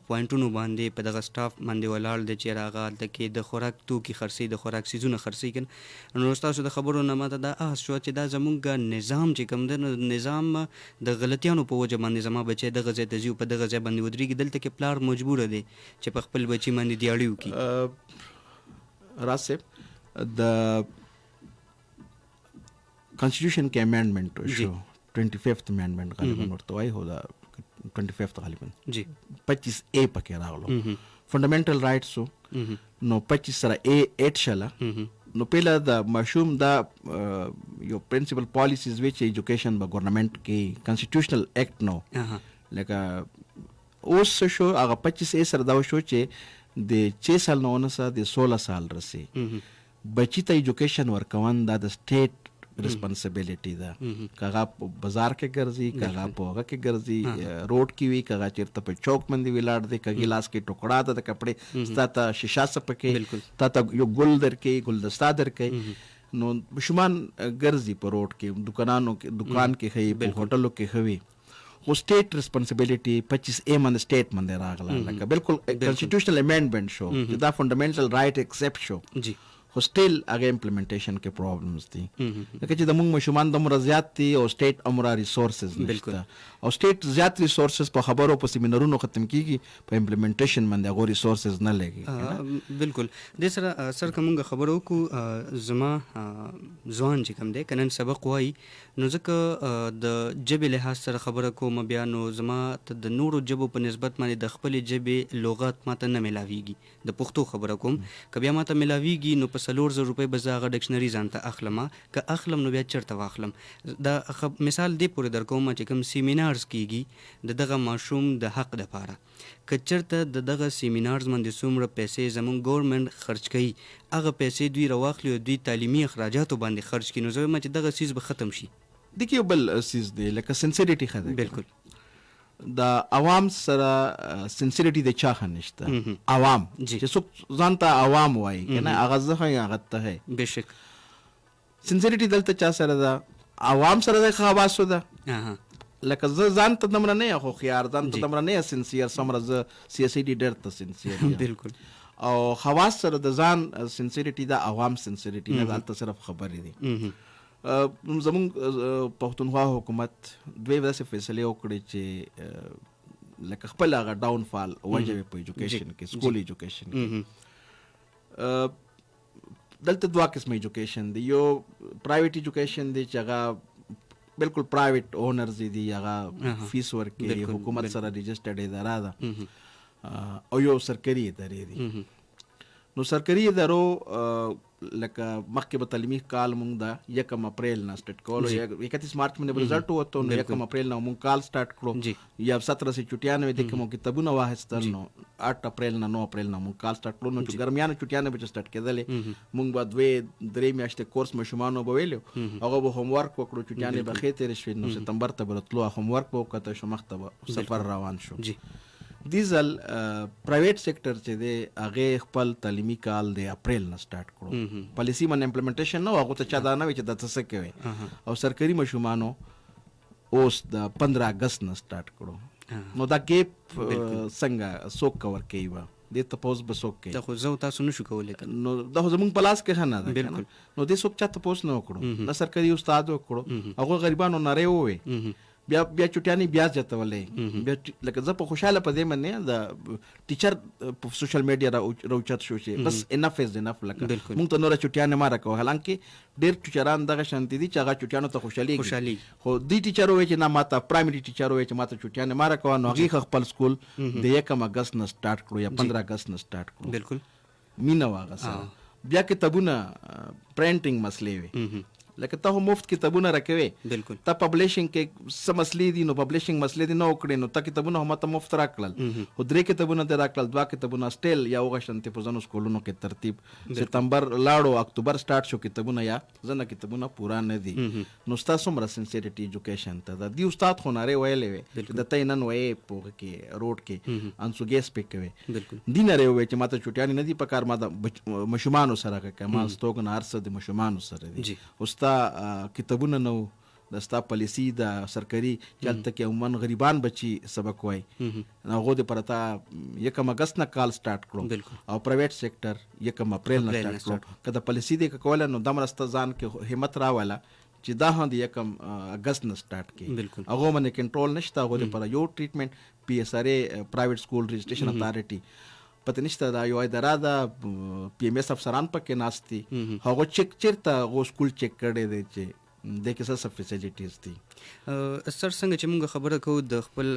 پوینټونو باندې په دغه سټاف باندې ولاړ دی چې هغه هلته کې د خوراک توکي خرڅوي د خوراک څیزونه خرڅوي که نو ستاسو د خبرو نه ماته دا احس شوه چې دا زموږ نظام چې کوم دی نو نظام د غلطیانو په وجه باندې زما بچی دغه ځای ته ځي او په دغه ځای باندې ودرېږي دلته کې پلار مجبوره دی چې په خپل بچي باندې دیاړي وکړي راز صاحب د کانسټیټیوشن کې امینډمنټ شو 25th امینډمنٹ غالبا ورته وایي هو دا 25th غالبا جی 25A پکې راغلو فنډامنټل رایټس نو 25 سره A8 شله نو پیله د ماشوم دا یو پرنسپل پالیسیز وی چې ایجوکیشن به ګورنمنټ کې کانسټیټیوشنل ایکټ نو لکه اوس شو هغه 25A سره دا شو چې د 6 سال نه ونسه د 16 سال رسي بچی ته ایجوکیشن ورکون دا د سټیټ ریسپانسبیلیټي ده کاغه په بازار کې ګرځي کاغه په هغه کې ګرځي روډ کې وي کاغه چیرته په چوک باندې ولاړ دی کاغه لاس کې ټوکړه ده د کپڑے ستا شیشه سپکې تا ته یو ګل درکې ګلدستا درکې نو شومان ګرځي په روډ کې دکانانو کې دکان کې خي په هوټلو کې خوي خو سټیټ ریسپانسبیلیټي 25A باندې سټیټ باندې راغله لکه بالکل کانسټیټیوشنل امینډمنٹ شو دا فنډامنټل رائټ ایکسپټ شو جی خو سټیل هغه امپلیمنټیشن کې پرابلمز دي لکه چې د موږ ماشومان دومره زیات دي او سټیټ امره ریسورسز نشته او سټیټ زیات ریسورسز په خبرو په سیمینارونو ختم کیږي په امپلیمنټیشن باندې هغه ریسورسز نه لګي بالکل د سره سر کومه خبرو کو زما ځوان چې کوم دی کنن سبق وای نو ځکه د جبه له سره خبره کوم بیا نو زما ته د نورو جبو په نسبت باندې د خپل جبه لغات ماته نه ملاویږي د پښتو خبره کوم کبه ماته ملاویږي نو په 400 روپۍ به زه هغه ډکشنري ځان ته اخلم که اخلم نو بیا چېرته واخلم دا مثال دې پورې در کوم چې کوم سیمینارز کیږي د دغه ماشوم د حق دپاره که چېرته د دغه سیمینارز باندې څومره پیسې زموږ ګورنمنټ خرچ کوي هغه پیسې دوی راواخلي او دوی تعلیمي اخراجاتو باندې خرچ کړي نو زه وایم چې دغه څیز به ختم شي دغه یو بل څیز دی لکه سنسریټي ښه ده بالکل د عوام سره سنسریټي د چا نشته عوام چې څوک ځان ته عوام وایي کنه هغه زه هغه ته بشک سنسریټي دلته چا سره ده عوام سره د خواصو ده اها لکه زه ځان ته دومره نه یم خو خیار ځان ته دومره نه یم سنسیر څومره زه سیاسي ډېر ته سنسیر یم بالکل او خواص سره د ځان سنسیریټي د عوام سنسیریټي نه دلته صرف خبرې دي. زمونږ پښتونخوا حکومت دوی داسې فیصلې وکړې چې لکه خپل هغه ډاون فال وجه په ایجوکیشن کې سکول ایجوکیشن کې دلته دوه قسم ایجوکیشن دی. یو پرایویټ ایجوکیشن دی چې هغه بالکل پرایویټ اونرز دي هغه فیس ورکوي حکومت سره رجسټرډ اداره ده او یو سرکاري ادارې دي. نو سرکاري ادارو لکه مخکې به تعلیمي کال مونږ د 1 اپریل نه سټارټ کولو 31 مارچ باندې به رزلټ وته نو 1 اپریل نه مونږ کال سټارټ کړو یا 1794 د کوم کتابونه واخیستل نو 8 اپریل نه 9 اپریل نه مونږ کال سټارټ کړو. نو چې ګرمیانو چټیانه به سټارټ کېدلې مونږ به 2-3 میاشتې کورس مشمانو به ویلو هغه به هوم ورک وکړو چټیانه به خې تیر شوي نو سپتمبر ته به تلو هوم ورک وکړو شو مخته به سفر روان شو. دیزل پرایویټ سیکټر چې دی هغه خپل تعلیمي کال د اپریل نه سټارټ کړو. پالیسی باندې امپلیمنټیشن نه هغه ته چا دا نه وي چې د څه کوي او سرکاري مشمانو اوس د 15 اگست نه سټارټ کړو. نو دا ګیپ څنګه څوک کور کوي و د تپوس به څوک کوي دا خو زه تاسو نشو کولای نو دا زمونږ په لاس کې نه ده بالکل. نو دې څوک چا تپوس نه وکړو د سرکاري استاد وکړو هغه غریبانو ناره ووي بیا چټیانی بیا ځتولې بیا لکه زه په خوشاله په دې باندې د ټیچر په سوشل میډیا راوچت شو چې بس انف از انف لکه مونږ ته نور چټیانه ماره کوو حالانکه ډېر ټیچران دغه شانتي دي چې هغه چټیانو ته خوشالي خو دې ټیچر وایي چې نه ماته پرایمري ټیچر وایي چې ماته چټیانه ماره کوو نو هغه خپل سکول د 1 اگست نه سټارټ کړو یا 15 اگست نه سټارټ کړو بالکل مینا واغه سره بیا کتابونه پرینټینګ مسلې وي لکه ته مفت کتابونه راکوي بالکل ته پبلشنګ کې څه مسلې دي نو پبلشنګ مسلې دي نو کړې نو ته کتابونه هم ته مفت راکړل خو 3 کتابونه ته راکړل 2 کتابونه سټیل یا وغه شانتي په ځنو سکولونو کې ترتیب سپتمبر لاړو اکتوبر سٹارټ شو کتابونه یا ځنه کتابونه پورا نه دي. نو تاسو مر سنسیریټي ایجوکیشن ته د دی استاد خو ناره ویلې وي د ته نن وې په کې روډ کې انسو ګیس پک کوي بالکل دینه وي چې ماته چټیانی نه دي په کار ما د مشمانو سره کې ما ستوګ نه ارسه د مشمانو سره دي کتابونه نو د ستا پالیسی د سرکاري چلته کې عموما غریبان بچي سبق وای هغه د پرتا 1 اگست نه کال سٹارټ کړو او پرایویټ سیکټر 1 اپریل نه سٹارټ کړو کله پالیسی د کوله نو دمرسته ځان کې همت راواله چې دا هم د 1 اگست نه سٹارټ کې هغه باندې کنټرول نشته هغه پر یو ټریټمنټ پی اس ار ای پرایویټ سکول رجسټریشن اتھارټي پته نشته دا یو اداره ده پی ام ایس افسران پکې ناشتي هغه چیک چیرته هغه سکول چیک کړي دي چې د کې څه فیسیلیټیز دي. سر څنګه چې موږ خبره کوو د خپل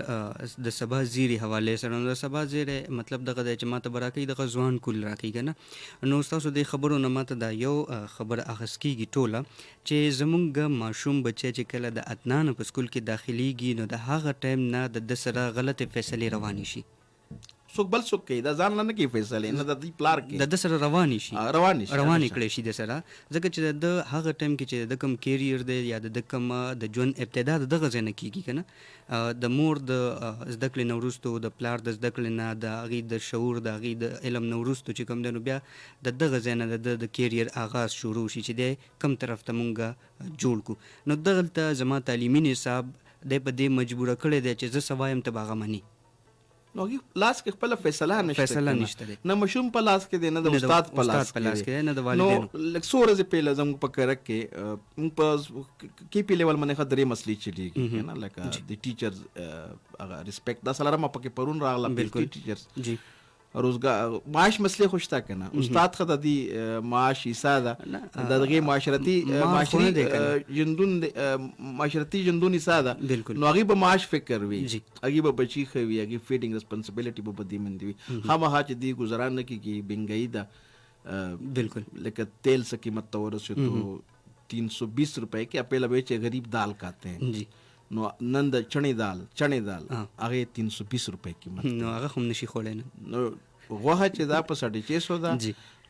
د سبا زیری حواله سره نو د سبا زیری مطلب دغه د چې ماته براکې دغه ځوان کول راکېږي نه نو تاسو د خبرو نه ماته دا یو خبر اخس کیږي ټوله چې زمونږ ماشوم بچی چې کله د اتنان په سکول کې داخليږي نو د هغه ټایم نه د سره غلطه فیصله رواني شي څوک بل څوک کوي دا ځان نه کوي فیصله نه د دې پلار کې د سره رواني کړي شي د سره ځکه چې د هغه ټایم کې چې د کم کیریئر دی یا د کم د ژوند ابتدا دغه ځای نه کیږي کنه د مور د زده کړې نه وروسته د پلار د زده کړې نه د هغې د شعور د هغې د علم نه وروسته چې کوم دی نو بیا د دغه ځای نه د کیریئر آغاز شروع شي چې دی کم طرف ته مونږ جوړ کړو نو دغلته زما تعلیمي نصاب دی په دې مجبوره کړی دی چې زه څه وایم ته به هغه مني نو لاس کې خپل فیصله نشته نه مشوم په لاس کې دی نه د استاد په لاس کې نه د والدینو لکه څو ورځې پهله زموږ په کرک کې موږ په کې پی لیول باندې خدري مسلې چلیږي نه لکه د ټیچرز هغه ریسپیکټ دا سره ما پکې پرون راغله بالکل ټیچرز جی روزګار معاش مسلې خوشتا کنه استاد خدای دی معاش ایساده دغه معاشرتی جندون ایساده نو هغه به معاش فکر وی هغه به بچی خوي هغه فیډینګ ریسپانسیبিলিټی به بدی مندوي خامہ چې دی گزاران نه کیږي بنګئی دا بالکل لکه تیل سے قیمت تورسه تو 320 روپے کے اپیلا بیچے غریب دال کھاتے ہیں جی نو نن د چڼې دال هغه 320 روپے قیمت نو هغه هم نشي خولای نو غوښه چې دا په 650 ده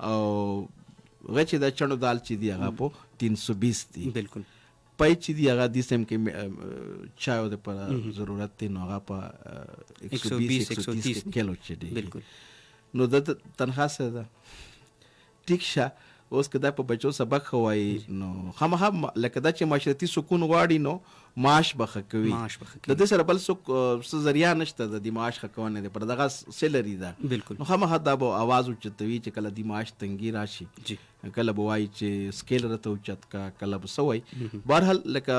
او غوښه چې دا چڼو دال چې دی هغه په 320 دی بالکل پای چې دی هغه د سم کې چایو د پر ضرورت دی نو هغه په 120 کیلو چې دی بالکل نو د تنخواه سره ټیک شه اوس که دا په بچو سبق ښه وایي نو خامخا لکه دا چې معاشرتي سکون غواړي نو معاش به ښه کوي. د دې سره بل څوک څه ذریعه نشته د دې معاش ښه کونې دی، پر دغه سیلري ده. بالکل. نو خامخا دا به آواز اوچتوي چې کله دې معاش تنګي راشي، کله به وایي چې سکیل راته اوچت کا، کله به څه وایي. بهرحال لکه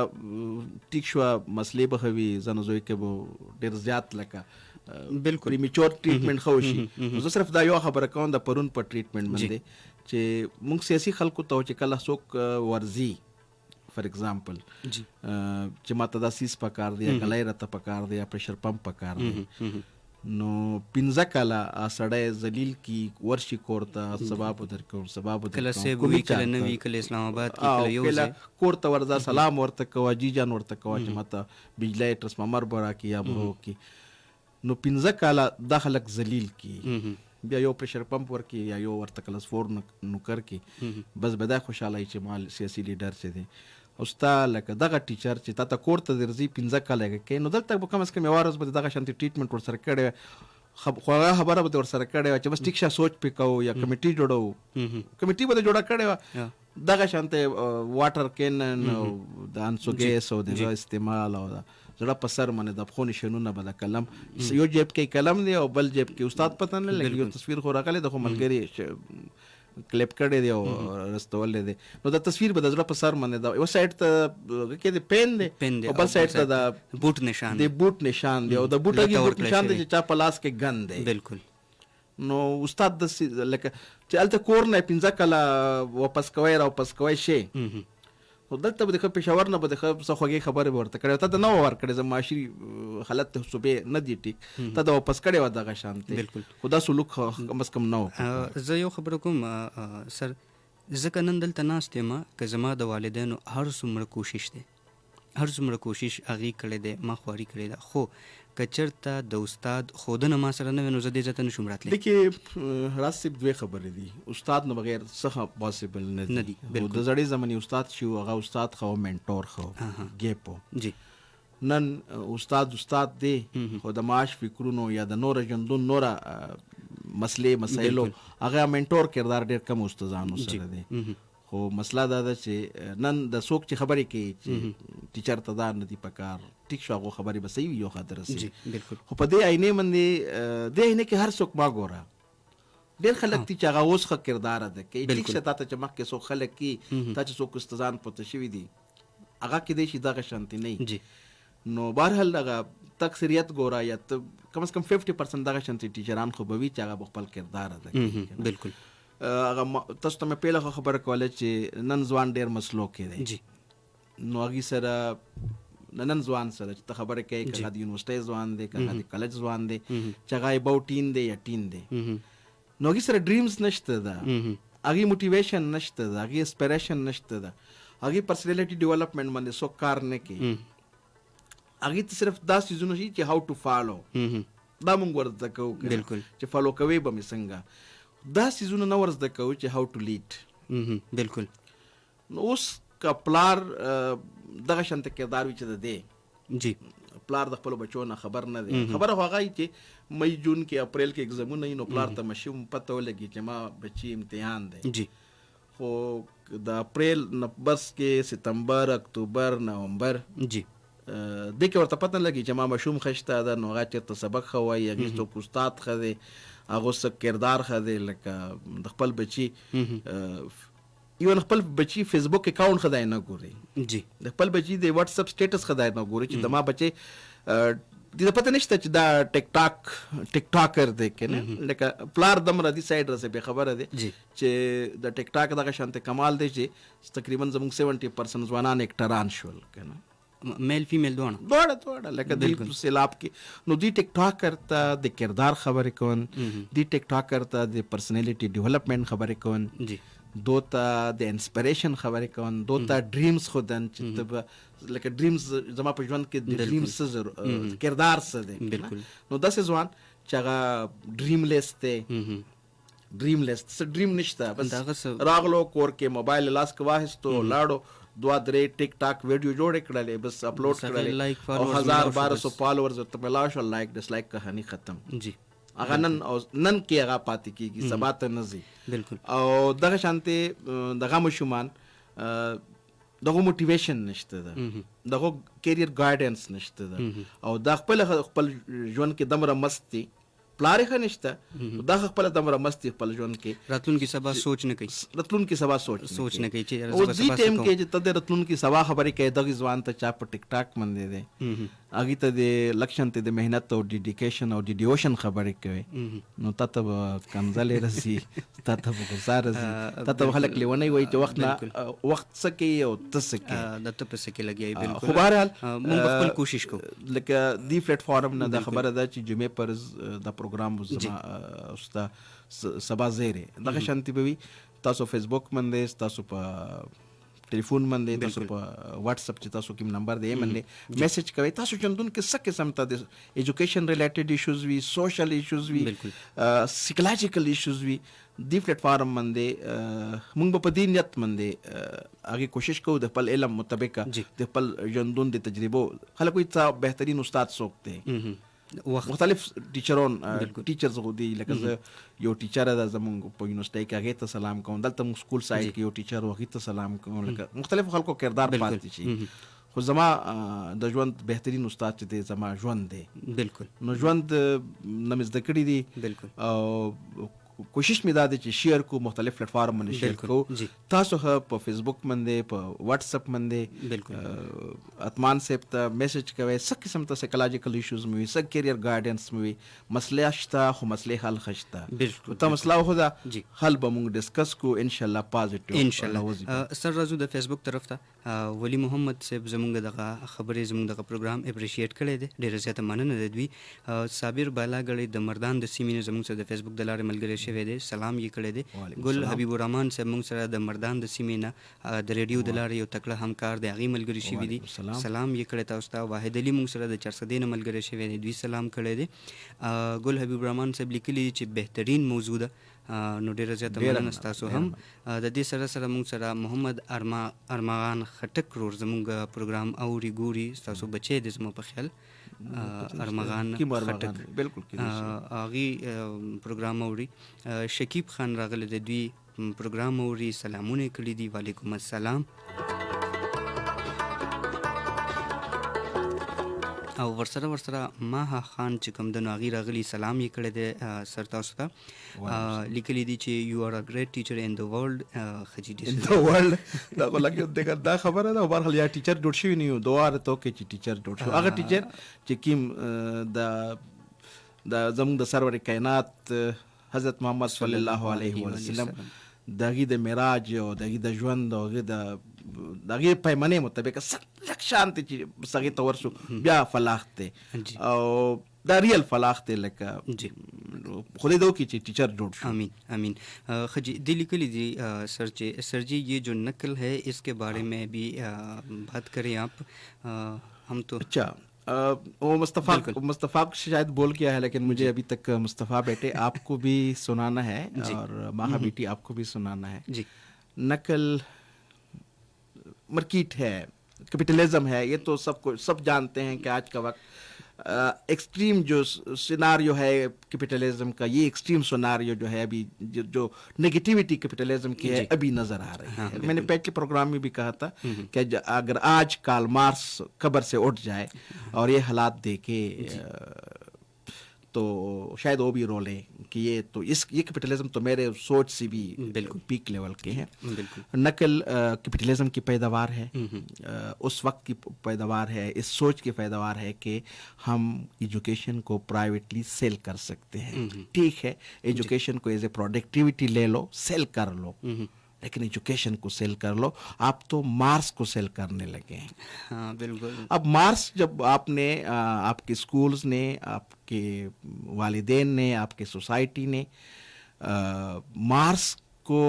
ټیک شوه مسلې به ښه وي، زنو زوی کې به ډېر زیات لکه بالکل پریمیچور ټریټمنټ ښه وشي. زه صرف دا یو خبره کوم د پرون په ټریټمنټ باندې چې موږ سیاسي خلکو ته چې کله څوک ورځي فار ایگزامپل چې ماته دا سیس پکار دی یا کلی راته پکار دی یا پریشر پمپ پکار دی، نو 15 کاله سړی ذلیل کی ورشي کور ته سبا به درکوم سبا به کله سیب وي کله نه وي کله اسلام آباد کې کله یو ځای کور ته ورځه سلام ورته کوه جی جان ورته کوه چې ماته بجلی ټرانسفارمر به راکړي یا به وکړي. نو 15 کاله دا خلک ذلیل کی، بیا یو پریشر پمپ ورکي یا یو ورته کلسفور نوکر کی، بس به دا خوشحاله چې مال سیاسي لیډر چې دی. او ستا لکه دغه ټیچر چې تا ته کور ته درځي 15 کاله کوي، نو دلته به کم از کم یوه ورځ به دغه شانتي ټریټمنټ ورسره کړی وی، خو هغه خبره به ورسره کړې وه چې بس ټیک شه سوچ پې کوو یا کمیټي جوړوو، کمیټي به جوړه کړې وه. دغه شانته واټر کینن او د انسو ګیس او د استعمال او زړه په سر باندې د پخو نشانونه به د قلم یو جیب کې قلم دی او بل جیب کې استاد پته نه لګي، یو تصویر خو راغلی د خو ملګري کلیپ کړی دی او رستول دی، نو دا تصویر به د زړه په سر باندې دا یو سایډ ته کې د پین دی او بل سایډ ته د بوټ نشان دی، بوټ نشان دی او د بوټ نشان دی چې چا په لاس کې ګن دی. بالکل. نو استاد د لکه چې هلته کور نه 15 کاله واپس کوی را واپس کوی شي، خو دلته به د ښه پېښور نه به د ښه څه خوږې خبرې به ورته کړې، تا ته نه وه ورکړې، زه معاشري حالت ته صوبې نه دي ټیک، تا د واپس کړې وه دغه شانتې. بالکل. خو دا سلوک کم از کم نه و. زه یو خبره کوم سر، ځکه نن دلته ناست یم که زما د والدینو هر څومره کوشش دی، هر څومره کوشش هغې کړی دی، ما خواري کړې ده، خو که چېرته د استاد ښودنه ما سره نه وي نو زه دې ځای ته نه شم راتلی. دې راز صاحب دوې خبرې دي، استاد نه بغیر څه پاسبل نه دي. د زړې زمانې استاد چې و هغه استاد ښه و، منټور ښه ګیپ و. جی. نن استاد دی خو د معاش فکرونو یا د نوره ژوندون نوره مسلې مسایلو هغه منټور کردار ډېر کم استادانو سره دی. خو مسله دا ده چې نن د څوک چې خبرې کوي چې ټیچر ته دا نه دي پکار، ټیک شو هغو خبرې به صحیح وي یو خاطر رسي، خو په دې آینې باندې دې آینې کې هر څوک ما ګوره ډېر خلک دي چې هغه اوس ښه کردار ادا کوي. ټیک شه تا ته چې مخکې څوک خلک کي تا چې څوک استادان پته شوي دي هغه کیدای شي دغه شانتي نه وي. نو بهرحال هغه تکثریت ګوره یا کم از کم 50% دغه شانتي ټیچران خو به وي چې هغه به خپل کردار ادا کوي. بالکل. هغه تاسو ته مې پیله خبره کوله چې نن ځوان ډېر مسلو کې دی، نو هغې سره نن ځوان سره چې ته خبره کوي که هغه د یونیورسټۍ ځوان دی که هغه د کالج ځوان دی چې هغه اباو ټین دی یا ټین دی، نو هغې سره ډریمز نشته ده، هغې موټیویشن نشته ده، هغې اسپیریشن نشته ده، هغې پرسنالټي ډیولپمنټ باندې څوک کار نه کوي، هغې ته صرف دا څیزونه شي چې هاو ټو فالو دا مونږ ورزده کوو چې فالو کوي به مې څنګه، دا څیزونه نه ورزده کوو چې هاو ټو لیډ. بالکل. نو اوس که پلار دغه شانته کردار وي چې د دی جی پلار د خپلو بچو نه خبر نه دی، خبره خو هغه وي چې مئی جون کې اپریل کې ایګزامونه وي نو پلار ته ماشوم پته ولګي چې ما بچي امتحان دی، جی خو د اپریل نه بس کې ستمبر اکتوبر نومبر جی دې کې ورته پته نه لګي چې ما ماشوم ښه شته ده، نو هغه چېرته سبق ښه وایي، هغې څوک استاد ښه دی، هغه څه کردار ښه دی، لکه د خپل بچي ایون خپل بچي فیسبوک اکاؤنٹ ښه دی نه ګوري، جی د خپل بچي د واټس اپ سټیټس ښه دی نه ګوري چې د ما بچي دې ته پته نشته چې دا ټیک ټاکر دی که نه، لکه پلار دومره دې سایډ رسې بې خبره دی چې د ټیک ټاک دغه شانته کمال دی چې تقریبا زموږ 70% ځوانان اکټران شول که نه، میل فیمیل دواړه لکه د سیلاب کې، نو دی ټیک ټاکر ته د کردار خبرې کون، دی ټیک ټاکر ته د پرسنالټي ډیولپمنټ خبرې کون، دو ته د انسپریشن خبرې کون، دو ته ډریمز خودن چې ته به لکه ډریمز زما په ژوند کې د ډریمز څه کردار څه دی. بالکل. نو داسې ځوان چې هغه ډریم لیست دی، ډریم لیست څه ډریم نشته، بس راغلو کور کې موبایل لاس کې واخیستو لاړو 2-3 ټیک ټاک ویډیو جوړې کړلې بس اپلوډ کړلې او 1000-1200 فالوورز ورته ملاو شو، لایک ډس لایک کہانی ختم. جی هغه نن کې هغه پاتې کیږي، سبا ته نه ځي. بالکل. او دغه شانتې دغه ماشومان دغه موټیویشن نشته ده، دغه کیریئر ګایډنس نشته ده، او دا خپل ژوند کې دمره مست دي، پلار یې ښه نشته، دا خپل دمره مست دي خپل ژوند کې، راتلونکي سبا سوچ نه کوي، راتلونکي سبا سوچ نه کوي چې او دې ټیم کې چې ته د راتلونکي سبا خبرې کوي، دغه ځوان ته چا په ټیک ټاک باندې دی، هغې ته د لکشن ته د محنت او ډیډیکیشن او ډیډیوشن خبرې کوي، نو تا ته به کنځلې رسي، تا ته به غوسه رسي، تا ته به خلک لیونی وایي چې وخت نه وخت څه کوي او ته څه کوي، د ته په څه کې لګیا. بالکل. خو بهرحال موږ به خپل کوشش کوو. لکه دې پلیټ فارم نه دا خبره ده چې جمعې پر دا پروګرام زما استا سبا زیرې دغه شانتي به وي، تاسو فیسبوک باندې، تاسو په ټلیفون باندې، تاسو په واتس اپ چې تاسو کوم نمبر دی باندې میسج کوي، تاسو چندون کې څه قسم ته د ایجوکیشن ریلیټډ ایشوز وي، سوشل ایشوز وي، سایکولوژیکل ایشوز وي، دی پلیټ فارم باندې موږ په دې نیت باندې هغه کوشش کوو د خپل علم مطابق د خپل ژوندون د تجربو خلک وي څه بهترین استاد څوک دی، مختلف ټیچرز خو دي، لکه زه یو ټیچر ده زمونږ په یونیورسټۍ کې، هغې ته سلام کوم، دلته موږ سکول سایډ کې یو ټیچر و هغې ته سلام کوم، لکه مختلفو خلکو کردار پاتې شي، خو زما د ژوند بهترین استاد چې دی زما ژوند دی. بالکل. نو ژوند نه مې زده کړي دي. بالکل. او کوشش مې دا دی چې شیر کو، مختلف پلیټ فارم باندې شیر کو، تاسو په فیسبوک باندې، په واتس اپ باندې اتمان صاحب ته میسج کوئ، څه قسم ته سایکولوژیکل ایشوز مې وي، څه کیریئر گایډنس مې وي، مسله شته خو مسلې حل خشته، ته مسله وخدا حل به موږ ډسکس کو ان شاء الله پازیټیو ان شاء الله. سر راځو د فیسبوک طرف ته، ولی محمد صاحب زمونږ دغه خبرې زمونږ دغه پروګرام اپریشیټ کړی دی، ډېره زیاته مننه ده دوی. صابر بالاګړی د مردان د سیمې نه زمونږ سره د فیسبوک د لارې ملګری شوی دی، سلام یې کړی دی. ګل حبیب الرحمن صاحب موږ سره د مردان د سیمې نه د ریډیو د لارې یو تکړه همکار دی، هغې ملګري شوي دي، سلام یې کړی تاسو ته. واحد علي موږ سره د چرسدې نه ملګری شوی دی، دوی سلام کړی دی. ګل حبیب الرحمن صاحب لیکلي چې بهترین موضوع ده، نو ډېره زیاته مننه ستاسو هم. د دې سره سره موږ سره محمد ارمغان خټک رور زموږ پروګرام اوري ګوري، ستاسو بچی دی زما په خیال ارمغان خټک، بالکل هغې پروګرام اوري. شکیب خان راغلی دی، دوی پروګرام اوري، سلامونه کړي دي، وعلیکم السلام. او ورسره ماها خان چې کوم د نو هغې راغلي، سلام یې کړی دی سر تاسو ته، لیکلی دي چې یو آر ا ګریټ ټیچر ان د ورلډ. دا خو لکه دا خبره ده، برحال یا ټیچر جوړ شوي نه یو، دعا راته وکړئ چې ټیچر جوړ شو، هغه ټیچر چې کوم د زموږ د سرور کائنات حضرت محمد صلی الله علیه وسلم دغې د معراج او دغې د ژوند او دغې پیمانې مطابق لږ شانتې چې هغې ته ورسو بیا فلاح دی، او دا ریل فلاح دی، لکه خدای دې وکړي چې ټیچر جوړ شو. آمین آمین. خجی دی لکلی دی سر جی یہ جو نقل ہے اس کے بارے میں بھی بات کریں آپ. ہم تو اچھا وہ مصطفیٰ شاید بول کیا ہے، لیکن مجھے ابھی تک مصطفیٰ بیٹے آپ کو بھی سنانا ہے اور ماہا بیٹی آپ کو بھی سنانا ہے. جی نقل مارکیٹ ہے، کیپٹلزم ہے، یہ تو سب جانتے ہیں کہ آج کا وقت ایکسٹریم جو سیناریو ہے کیپٹلزم کا، یہ ایکسٹریم سیناریو جو ہے ابھی جو نگیٹیوٹی کیپٹلزم کی ہے ابھی نظر آ رہی ہے. میں نے پہلے پروگرام میں بھی کہا تھا کہ اگر آج کارل مارکس قبر سے اٹھ جائے اور یہ حالات دیکھے تو شاید وہ بھی رولے کہ یہ کیپٹلزم تو میرے سوچ سے بھی بالکل پیک لیول کے ہیں. نقل کیپٹلزم کی پیداوار ہے، اس وقت کی پیداوار ہے، اس سوچ کی پیداوار ہے کہ ہم ایجوکیشن کو پرائیویٹلی سیل کر سکتے ہیں. ٹھیک ہے، ایجوکیشن کو ایز اے پروڈکٹیوٹی لے لو، سیل کر لو، لیکن ایجوکیشن کو سیل کر لو. آپ تو مارس کو سیل کرنے لگے ہیں. ہاں بالکل. اب مارس جب آپ نے، آپ کے اسکولز نے، آپ کے والدین نے، آپ کے سوسائٹی نے مارس کو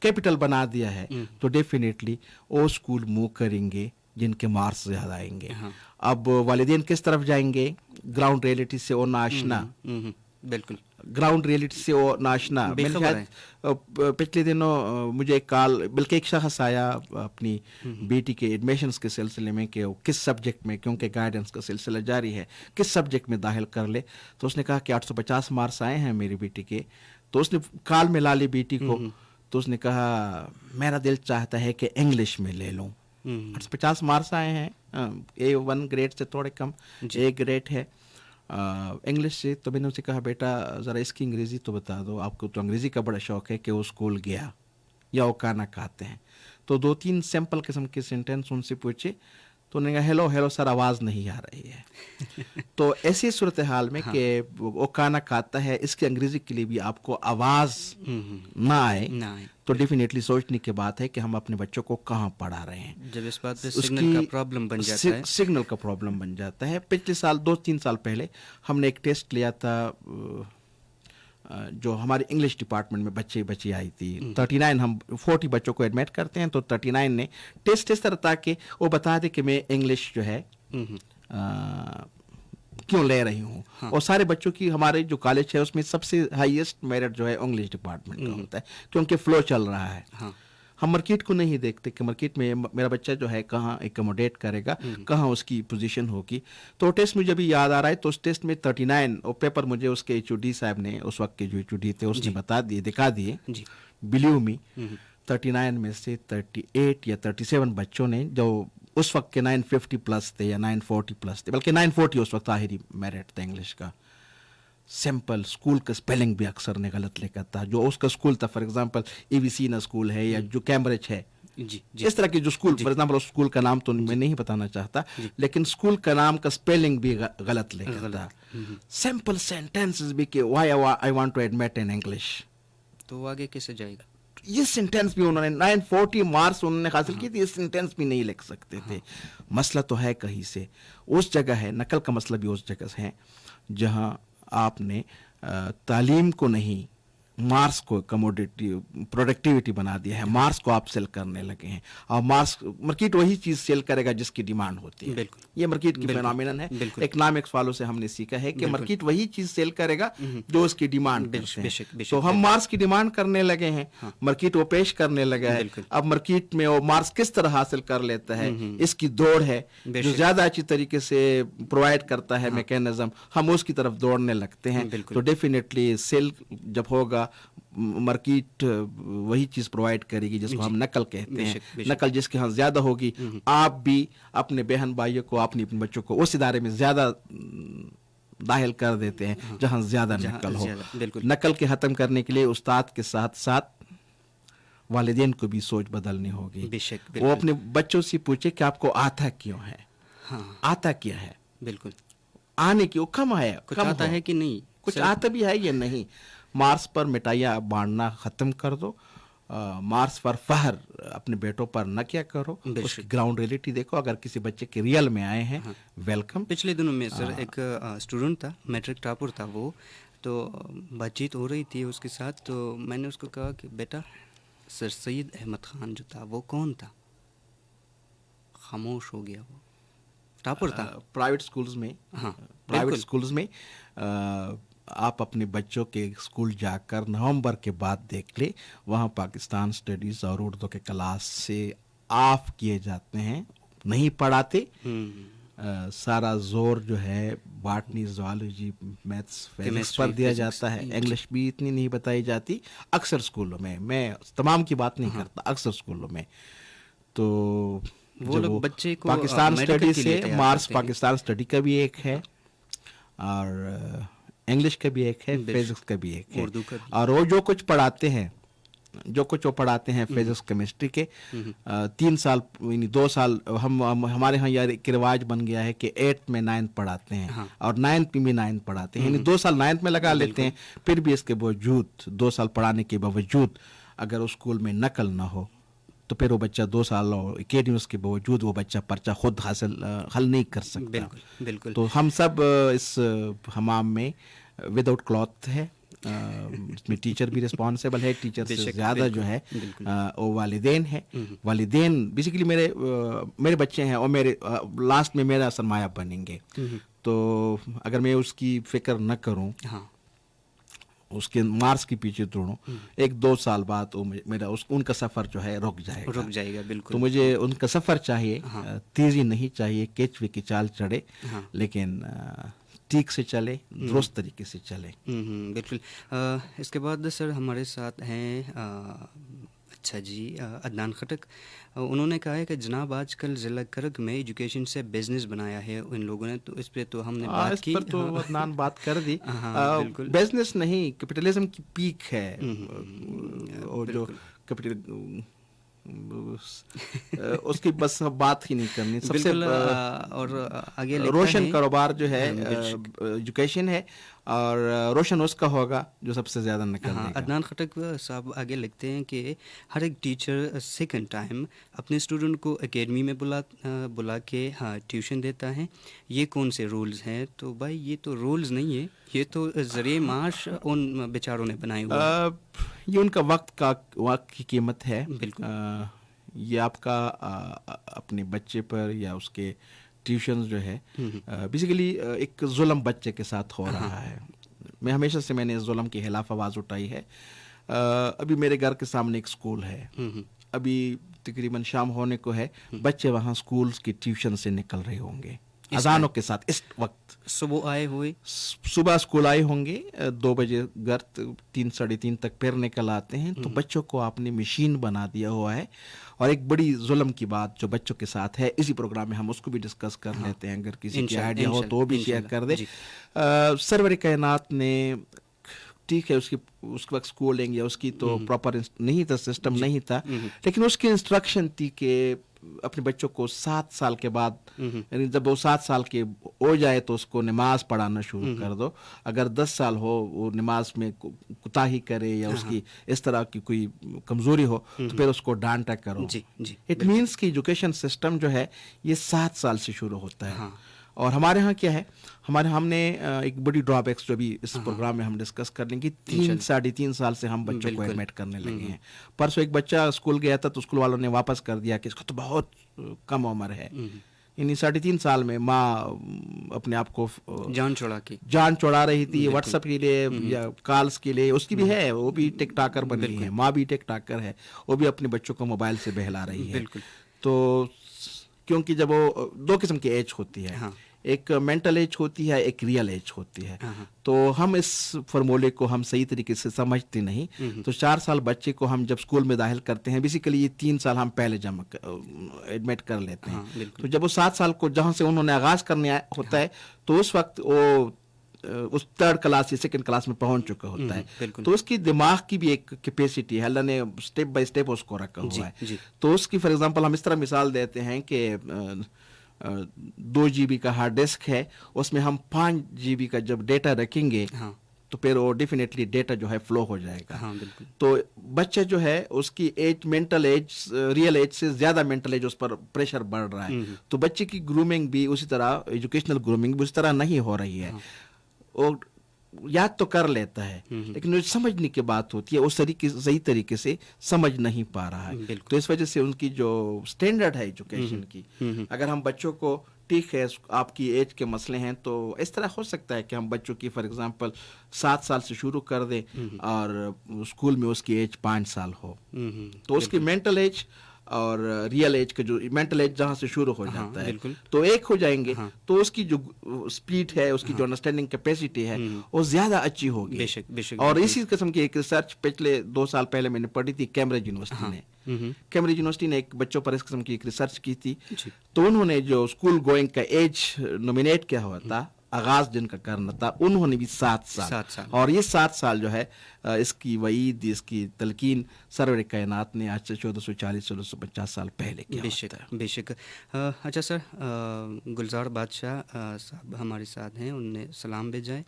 کیپٹل بنا دیا ہے، تو ڈیفینیٹلی وہ اسکول موو کریں گے جن کے مارکس زیادہ آئیں گے. اب والدین کس طرف جائیں گے؟ گراؤنڈ ریئلٹی سے وہ ناشنا. بالکل. Ground reality से वो नाशना। मैंने शायद पिछले दिनों मुझे एक कॉल, बल्कि एक शख्स आया अपनी बेटी के एडमिशन्स के सिलसिले में कि वो किस सब्जेक्ट में, क्योंकि गाइडेंस का सिलसिला जारी है, किस सब्जेक्ट में दाखिल कर ले। तो उसने कहा कि 850 मार्क्स आए हैं मेरी बेटी के। तो उसने कॉल में ला ली बेटी को, तो उसने कहा मेरा दिल चाहता है कि इंग्लिश में ले लूँ। 850 मार्क्स आए हैं, A1 ग्रेड से थोड़े कम, A ग्रेड है इंग्लिश से। तो मैंने उसे कहा बेटा ज़रा इसकी अंग्रेज़ी तो बता दो, आपको तो अंग्रेज़ी का बड़ा शौक़ है कि वो स्कूल गया या वो खाना खाते हैं। तो 2-3 सिंपल किस्म के सेंटेंस उनसे पूछे, तो उन्होंने कहा हेलो हेलो सर आवाज़ नहीं आ रही है। तो ऐसी सूरत हाल में कि वो खाना खाता है, इसकी अंग्रेज़ी के लिए भी आपको आवाज़ ना आए, तो डेफिनेटली सोचने की बात है कि हम अपने बच्चों को कहाँ पढ़ा रहे हैं। जब इस बात पे सिग्नल का प्रॉब्लम बन जाता है, सिग्नल का प्रॉब्लम बन जाता है। पिछले साल 2-3 साल पहले हमने एक टेस्ट लिया था, जो हमारे इंग्लिश डिपार्टमेंट में बच्ची आई थी 39, हम 40 बच्चों को एडमिट करते हैं, तो 39 ने टेस्ट इस तरह था कि वो बता दे कि मैं इंग्लिश जो है क्यों ले रही हूँ। और सारे बच्चों की, हमारे जो कॉलेज है उसमें सबसे हाईएस्ट मेरिट जो है इंग्लिश डिपार्टमेंट का होता है, क्योंकि फ्लो चल रहा है। हम मार्केट को नहीं देखते कि मार्केट में मेरा बच्चा जो है कहाँ एकोमोडेट करेगा, कहाँ उसकी पोजीशन होगी। तो टेस्ट मुझे अभी याद आ रहा है, तो उस टेस्ट में 39 और पेपर मुझे उसके HOD साहब ने, उस वक्त के जो HOD थे, उसने बता दिए, दिखा दिए। बिलीव मी 39 में से 38 या 37 बच्चों ने, जो उस वक्त के 950 प्लस थे या 940 प्लस थे, बल्कि 940 उस वक्त आखिरी मेरिट था इंग्लिश का। सिंपल स्कूल का स्पेलिंग भी अक्सर ने गलत लिखा था, जो उसका स्कूल था, फॉर एग्जांपल EVC स्कूल है या जो कैम्ब्रिज है, इस तरह के जो स्कूल, फॉर एग्जांपल उस स्कूल का नाम तो मैं नहीं बताना चाहता, लेकिन स्कूल का नाम का स्पेलिंग भी गलत लिखा था। सिंपल सेंटेंसेस भी कि why I want to admit in English, तो आगे कैसे जाएगा? ये सेंटेंस भी उन्होंने 940 मार्क्स उन्होंने हासिल किए थे, ये सेंटेंस भी नहीं लिख सकते थे। मसला तो है कहीं से, उस जगह है, नकल का मसला भी उस जगह है जहां आपने तालीम को नहीं, मार्क्स को कमोडिटी, प्रोडक्टिविटी बना दिया है। मार्क्स को आप सेल करने लगे हैं, और मार्क्स, मार्केट वही चीज सेल करेगा जिसकी डिमांड होती है। ये मार्केट की फिनोमिनन है। इकोनॉमिक्स वालों से हमने सीखा है कि मार्केट वही चीज सेल करेगा जो उसकी डिमांड करते हैं। तो हम मार्क्स की डिमांड करने लगे हैं, मार्केट वो पेश करने लगा है। अब मार्केट में वो मार्क्स किस तरह हासिल कर लेता है, इसकी दौड़ है, जो ज्यादा अच्छी तरीके से प्रोवाइड करता है मैकेनिज्म, हम उसकी तरफ दौड़ने लगते हैं। तो डेफिनेटली सेल जब होगा, मार्केट वही चीज प्रोवाइड करेगी जिसको हम नकल कहते हैं। नकल जिसके यहाँ ज्यादा होगी, आप भी अपने बहन भाइयों को, अपने बच्चों को उस इदारे में ज्यादा दाखिल कर देते हैं जहां ज्यादा नकल हो। नकल के खत्म करने के लिए उस्ताद के साथ साथ वालिदैन को भी सोच बदलनी होगी। वो अपने बच्चों से पूछे कि आपको आता क्यों है, आता क्या है। बिल्कुल, आने की, वो कम है, कुछ आता है कि नहीं, कुछ आता भी है या नहीं। मार्क्स पर मिठाइयाँ बांटना ख़त्म कर दो, मार्क्स पर फहर अपने बेटों पर न क्या करो, उसकी ग्राउंड रियलिटी देखो। अगर किसी बच्चे के रियल में आए हैं, वेलकम। पिछले दिनों में सर एक स्टूडेंट था, मैट्रिक टॉपर था वो, तो बातचीत हो रही थी उसके साथ, तो मैंने उसको कहा कि बेटा सर सैयद अहमद खान जो था वो कौन था, खामोश हो गया। वो टॉपर था। प्राइवेट स्कूल्स में, प्राइवेट स्कूल्स में आप अपने बच्चों के स्कूल जाकर नवंबर के बाद देख ले, वहाँ पाकिस्तान स्टडीज़ और उर्दू के क्लास से ऑफ किए जाते हैं, नहीं पढ़ाते। सारा जोर जो है बॉटनी, ज़ूलॉजी, मैथ्स, फिजिक्स पर दिया जाता है। इंग्लिश भी इतनी नहीं बताई जाती अक्सर स्कूलों में, मैं तमाम की बात नहीं करता, अक्सर स्कूलों में। तो वो लोग बच्चे को पाकिस्तान स्टडी से, मार्क्स पाकिस्तान स्टडी का भी एक है, और इंग्लिश का भी एक है, फिजिक्स का भी एक है, और वो जो कुछ पढ़ाते हैं, जो कुछ वो पढ़ाते हैं फिजिक्स केमिस्ट्री के 3 साल, 2 साल, हमारे यहाँ यार एक रिवाज बन गया है कि 8th में 9th पढ़ाते हैं, और 9th में भी 9th पढ़ाते हैं, यानी 2 साल 9th में लगा लेते हैं। फिर भी इसके बावजूद, 2 साल पढ़ाने के बावजूद अगर उस स्कूल में नकल ना हो, तो फिर वो बच्चा 2 साल और एकेडमिक्स के बावजूद वो बच्चा पर्चा खुद हल नहीं कर सकता। बिल्कुल। तो हम सब इस हमाम में विदाउट क्लॉथ है, इसमें टीचर भी रिस्पॉन्सिबल है, टीचर से ज़्यादा जो है वो वालिदैन है। वालिदैन बेसिकली मेरे बच्चे हैं, और मेरे लास्ट में मेरा सरमाया बनेंगे। तो अगर मैं उसकी फिक्र न करूं, اس کے مارس کے پیچھے دوڑوں، 1-2 سال بعد میرا ان کا سفر جو ہے رک جائے گا. بالکل. تو مجھے ان کا سفر چاہیے، تیزی نہیں چاہیے، کیچوے کی چال چڑھے، لیکن ٹھیک سے چلے، درست طریقے سے چلے. بالکل. اس کے بعد سر ہمارے ساتھ ہیں اچھا جی عدنان خٹک. انہوں نے کہا ہے کہ جناب آج کل ضلع کرک میں ایجوکیشن سے بزنس بنایا ہے ان لوگوں نے، تو اس پہ تو ہم نے بات کی. اس پر تو عدنان بات کر دی. بالکل. بزنس نہیں، کیپٹلزم کی پیک ہے. اور جو کیپٹل اس کی بس بات ہی نہیں کرنی. سب سے اور آگے روشن کاروبار جو ہے ایجوکیشن ہے، اور روشن اس کا ہوگا جو سب سے زیادہ نکل دے گا. عدنان خٹک صاحب آگے لکھتے ہیں کہ ہر ایک ٹیچر سیکنڈ ٹائم اپنے اسٹوڈنٹ کو اکیڈمی میں بلا کے ٹیوشن دیتا ہے. یہ کون سے رولز ہیں؟ تو بھائی یہ تو رولز نہیں ہے، یہ تو ذریعہ معاش ان بیچاروں نے بنائے ہوئے ہیں. یہ ان کا وقت کی قیمت ہے. بالکل. یہ آپ کا اپنے بچے پر یا اس کے ٹیوشنز جو ہے بیسیکلی ایک ظلم بچے کے ساتھ ہو رہا ہے. میں ہمیشہ سے میں نے اس ظلم کے خلاف آواز اٹھائی ہے. ابھی میرے گھر کے سامنے ایک اسکول ہے، ابھی تقریباً شام ہونے کو ہے، بچے وہاں اسکولز کی ٹیوشن سے نکل رہے ہوں گے اذانوں کے ساتھ. اس وقت صبح اسکول آئے ہوں گے، 2 بجے گھر 3-3:30 تک پھر نکل آتے ہیں. تو بچوں کو آپ نے مشین بنا دیا ہوا ہے. اور ایک بڑی ظلم کی بات جو بچوں کے ساتھ ہے، اسی پروگرام میں ہم اس کو بھی ڈسکس کر لیتے ہیں، اگر کسی کی آئیڈیا ہو تو وہ بھی شیئر کر دے. سرور کائنات نے ٹھیک ہے اس وقت اسکولنگ یا اس کی تو پراپر نہیں تھا، سسٹم نہیں تھا، لیکن اس کی انسٹرکشن تھی کہ اپنے بچوں کو 7 سال کے بعد، یعنی جب وہ 7 سال کے ہو جائے تو اس کو نماز پڑھانا شروع کر دو. اگر 10 سال ہو وہ نماز میں کوتاہی کرے یا اس کی اس طرح کی کوئی کمزوری ہو تو پھر اس کو ڈانٹا کرو. اٹ مینس کہ ایجوکیشن سسٹم جو ہے یہ 7 سال سے شروع ہوتا ہے. اور ہمارے ہاں کیا ہے، ہم نے ایک بڑی ڈرا بیکس جو بھی اس پروگرام میں ہم ڈسکس کر لیں گے، 3-3.5 سال سے ہم بچوں کو ایڈمٹ کرنے لگے ہیں. پرسوں ایک بچہ اسکول گیا تھا تو اسکول والوں نے واپس کر دیا کہ اس کو تو بہت کم عمر ہے. یعنی 3.5 سال میں ماں اپنے آپ کو جان چھوڑا رہی تھی واٹس ایپ کے لیے یا کالز کے لیے. اس کی بھی ہے، وہ بھی ٹک ٹاکر بنی ہے، ماں بھی ٹک ٹاکر ہے، وہ بھی اپنے بچوں کو موبائل سے بہلا رہی ہے. تو کیونکہ جب وہ 2 قسم کی ایج ہوتی ہے، ایک مینٹل ایج ہوتی ہے، ایک ریئل ایج ہوتی ہے. تو ہم اس فارمولے کو ہم صحیح طریقے سے سمجھتے نہیں. تو 4 سال بچے کو ہم جب اسکول میں داخل کرتے ہیں، بیسیکلی یہ 3 سال ہم پہلے ایڈمٹ کر لیتے ہیں. تو جب وہ 7 سال کو جہاں سے انہوں نے آغاز کرنے ہوتا ہے تو اس وقت وہ اس 3rd کلاس یا 2nd کلاس میں پہنچ چکا ہوتا ہے. تو اس کی دماغ کی بھی ایک کیپیسٹی ہے، اللہ نے اسٹیپ بائی اسٹیپ اس کو رکھا ہوا ہے. تو اس کی فار ایگزامپل ہم اس طرح مثال دیتے ہیں کہ 2 GB کا ہارڈ ڈسک ہے، اس میں ہم 5 GB کا جب ڈیٹا رکھیں گے تو پھر وہ ڈیفینیٹلی ڈیٹا جو ہے فلو ہو جائے گا. تو بچہ جو ہے اس کی ایج، مینٹل ایج ریئل ایج سے زیادہ مینٹل ایج اس پر پریشر بڑھ رہا ہے. تو بچے کی گرومنگ بھی اسی طرح، ایجوکیشنل گرومنگ بھی اس طرح نہیں ہو رہی ہے. اور یاد تو کر لیتا ہے لیکن سمجھنے کی بات ہوتی ہے، اس صحیح طریقے سے سمجھ نہیں پا رہا ہے. تو اس وجہ سے ان کی جو سٹینڈرڈ ہے ایجوکیشن کی، اگر ہم بچوں کو ٹھیک ہے آپ کی ایج کے مسئلے ہیں تو اس طرح ہو سکتا ہے کہ ہم بچوں کی فار ایگزامپل 7 سال سے شروع کر دیں اور اسکول میں اس کی ایج 5 سال ہو. تو اس کی مینٹل ایج اور ریئل ایج کا جو مینٹل ایج جہاں سے شروع ہو جاتا ہے تو ایک ہو جائیں گے. تو اس کی جو اسپیڈ ہے، اس کی جو انڈرسٹینڈنگ کیپیسٹی ہے وہ زیادہ اچھی ہوگی. اور اسی قسم کی ایک ریسرچ پچھلے 2 سال پہلے میں نے پڑھی تھی کیمبرج یونیورسٹی نے ایک بچوں پر اس قسم کی ایک ریسرچ کی تھی. تو انہوں نے جو اسکول گوئنگ کا ایج نومینیٹ کیا ہوا تھا، آغاز جن کا کرنا تھا، انہوں نے بھی 7 سال. اور یہ 7 سال جو ہے اس کی وعید، اس کی تلقین سرور کائنات نے آج سے 1440-1450 سال پہلے کیا. بے شک. اچھا سر، گلزار بادشاہ صاحب ہمارے ساتھ ہیں، انہوں نے سلام بھیجا ہے.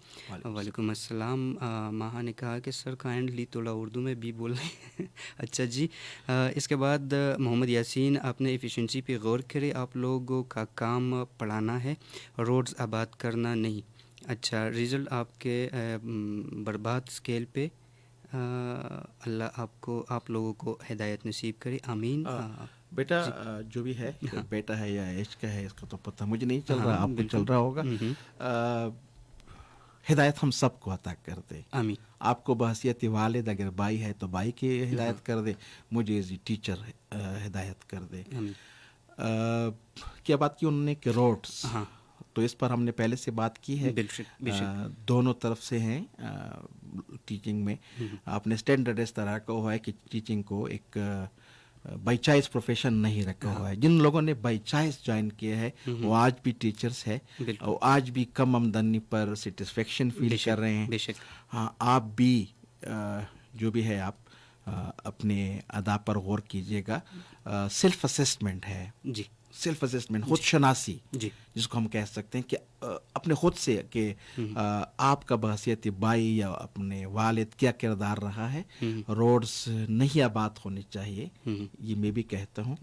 وعلیکم السلام. ماہا نے کہا کہ سر کائنڈلی تھوڑا اردو میں بھی بول رہے ہیں. اچھا جی. اس کے بعد محمد یاسین، آپ نے ایفیشنسی پہ غور کرے، آپ لوگوں کا کام پڑھانا ہے، روڈز آباد کرنا نہیں. اچھا، رزلٹ آپ کے برباد اسکیل پہ. اللہ آپ لوگوں کو ہدایت نصیب کرے، آمین. بیٹا جو بھی ہے، بیٹا ہے یا ایج کا ہے اس کا تو پتہ مجھے نہیں چل رہا، آپ کو چل رہا ہوگا. ہدایت ہم سب کو عطا کر دے. آمین. آپ کو بحیثیت والد اگر بھائی ہے تو بھائی کی ہدایت کر دے, مجھے ایز اے ٹیچر ہدایت کر دے. کیا بات کی انہوں نے کہ روڈس, تو اس پر ہم نے پہلے سے بات کی ہے. دونوں طرف سے ہیں ٹیچنگ میں. آپ نے اسٹینڈرڈ اس طرح کا ہوا ہے کہ ٹیچنگ کو ایک بائی چوائس پروفیشن نہیں رکھا ہوا ہے. جن لوگوں نے بائی چوائس جوائن کیا ہے وہ آج بھی ٹیچرس ہے, اور آج بھی کم آمدنی پر سیٹسفیکشن فیل کر رہے ہیں. ہاں, آپ بھی جو بھی ہے آپ اپنے ادا پر غور کیجیے گا. سیلف اسسمنٹ ہے, سیلف اسسمنٹ, خود شناسی جس کو ہم کہہ سکتے ہیں کہ اپنے خود سے کہ آپ کا بحیثیت بھائی یا اپنے والد کیا کردار رہا ہے. روڈز نہیں آباد ہونی چاہیے, یہ میں بھی کہتا ہوں.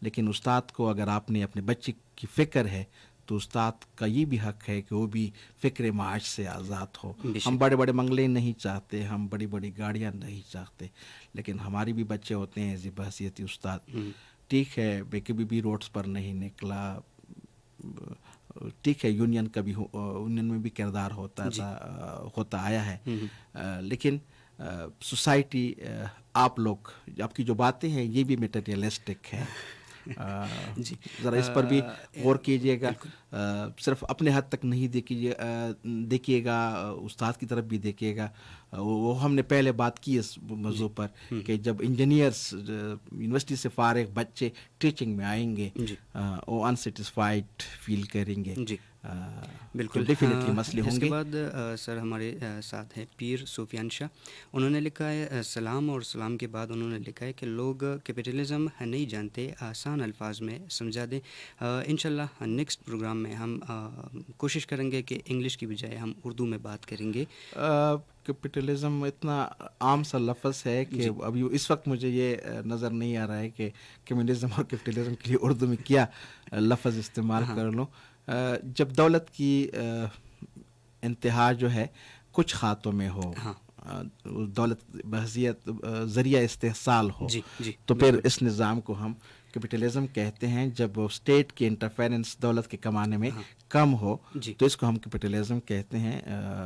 لیکن استاد کو اگر آپ نے اپنے بچے کی فکر ہے تو استاد کا یہ بھی حق ہے کہ وہ بھی فکر معاش سے آزاد ہو. ہم بڑے بڑے بنگلے نہیں چاہتے, ہم بڑی بڑی گاڑیاں نہیں چاہتے, لیکن ہماری بھی بچے ہوتے ہیں ایز بحیثیت استاد. ٹھیک ہے, میں کبھی بھی روڈز پر نہیں نکلا, ٹھیک ہے, یونین کا بھی یونین میں بھی کردار ہوتا آیا ہے, لیکن سوسائٹی, آپ لوگ, آپ کی جو باتیں ہیں یہ بھی میٹیریلسٹک ہے. ذرا اس پر بھی غور کیجیے گا. صرف اپنے حد تک نہیں دیکھیے گا, استاد کی طرف بھی دیکھیے گا. وہ ہم نے پہلے بات کی اس موضوع پر کہ جب انجینئرس یونیورسٹی سے فارغ بچے ٹیچنگ میں آئیں گے وہ انسیٹسفائیڈ فیل کریں گے. بالکل, ڈیفینیٹلی مسئلے ہوں گے. اس کے بعد سر ہمارے ساتھ ہیں پیر سفیان شاہ. انہوں نے لکھا ہے سلام, اور سلام کے بعد انہوں نے لکھا ہے کہ لوگ کیپٹلزم نہیں جانتے, آسان الفاظ میں سمجھا دیں. انشاءاللہ نیکسٹ پروگرام میں ہم کوشش کریں گے کہ انگلش کی بجائے ہم اردو میں بات کریں گے. کیپٹلزم اتنا عام سا لفظ ہے کہ ابھی اس وقت مجھے یہ نظر نہیں آ رہا ہے کہ کمیونزم اور کیپٹلزم کے لیے اردو میں کیا لفظ استعمال کر لوں. جب دولت کی انتہا جو ہے کچھ ہاتھوں میں ہو, دولت بحیثیت ذریعہ استحصال ہو, تو پھر اس نظام کو ہم کیپٹلزم کہتے ہیں. جب اسٹیٹ کی انٹرفیرنس دولت کے کمانے میں کم ہو تو اس کو ہم کیپٹلزم کہتے ہیں.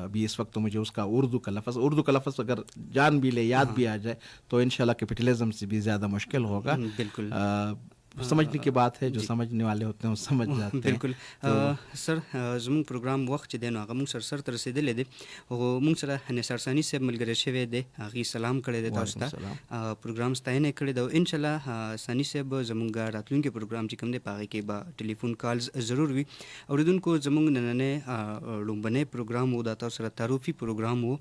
ابھی اس وقت تو مجھے اس کا اردو کا لفظ اگر جان بھی لے, یاد بھی آ جائے تو انشاءاللہ کیپٹلزم سے بھی زیادہ مشکل ہوگا. بالکل سمجھنے کی بات ہے, جو سمجھنے والے ہوتے ہیں وہ سمجھ جاتے ہیں. بالکل سر, زموږ پروګرام وخت چې دی نو هغه موږ سر ته رسېدلی دی. موږ سره نثار ثاني صاحب ملګری شوی دی, هغې سلام کړی دی تاسو ته, پروګرام ستاینه یې کړې ده. او انشاءالله ثاني صاحب زموږ راتلونکی پروګرام چې کوم دی په هغې کې به ټلیفون کالز ضرور وي. اورېدونکو زموږ نننی لومبنی پروګرام و دا تاسو سره تعارفي پروګرام و.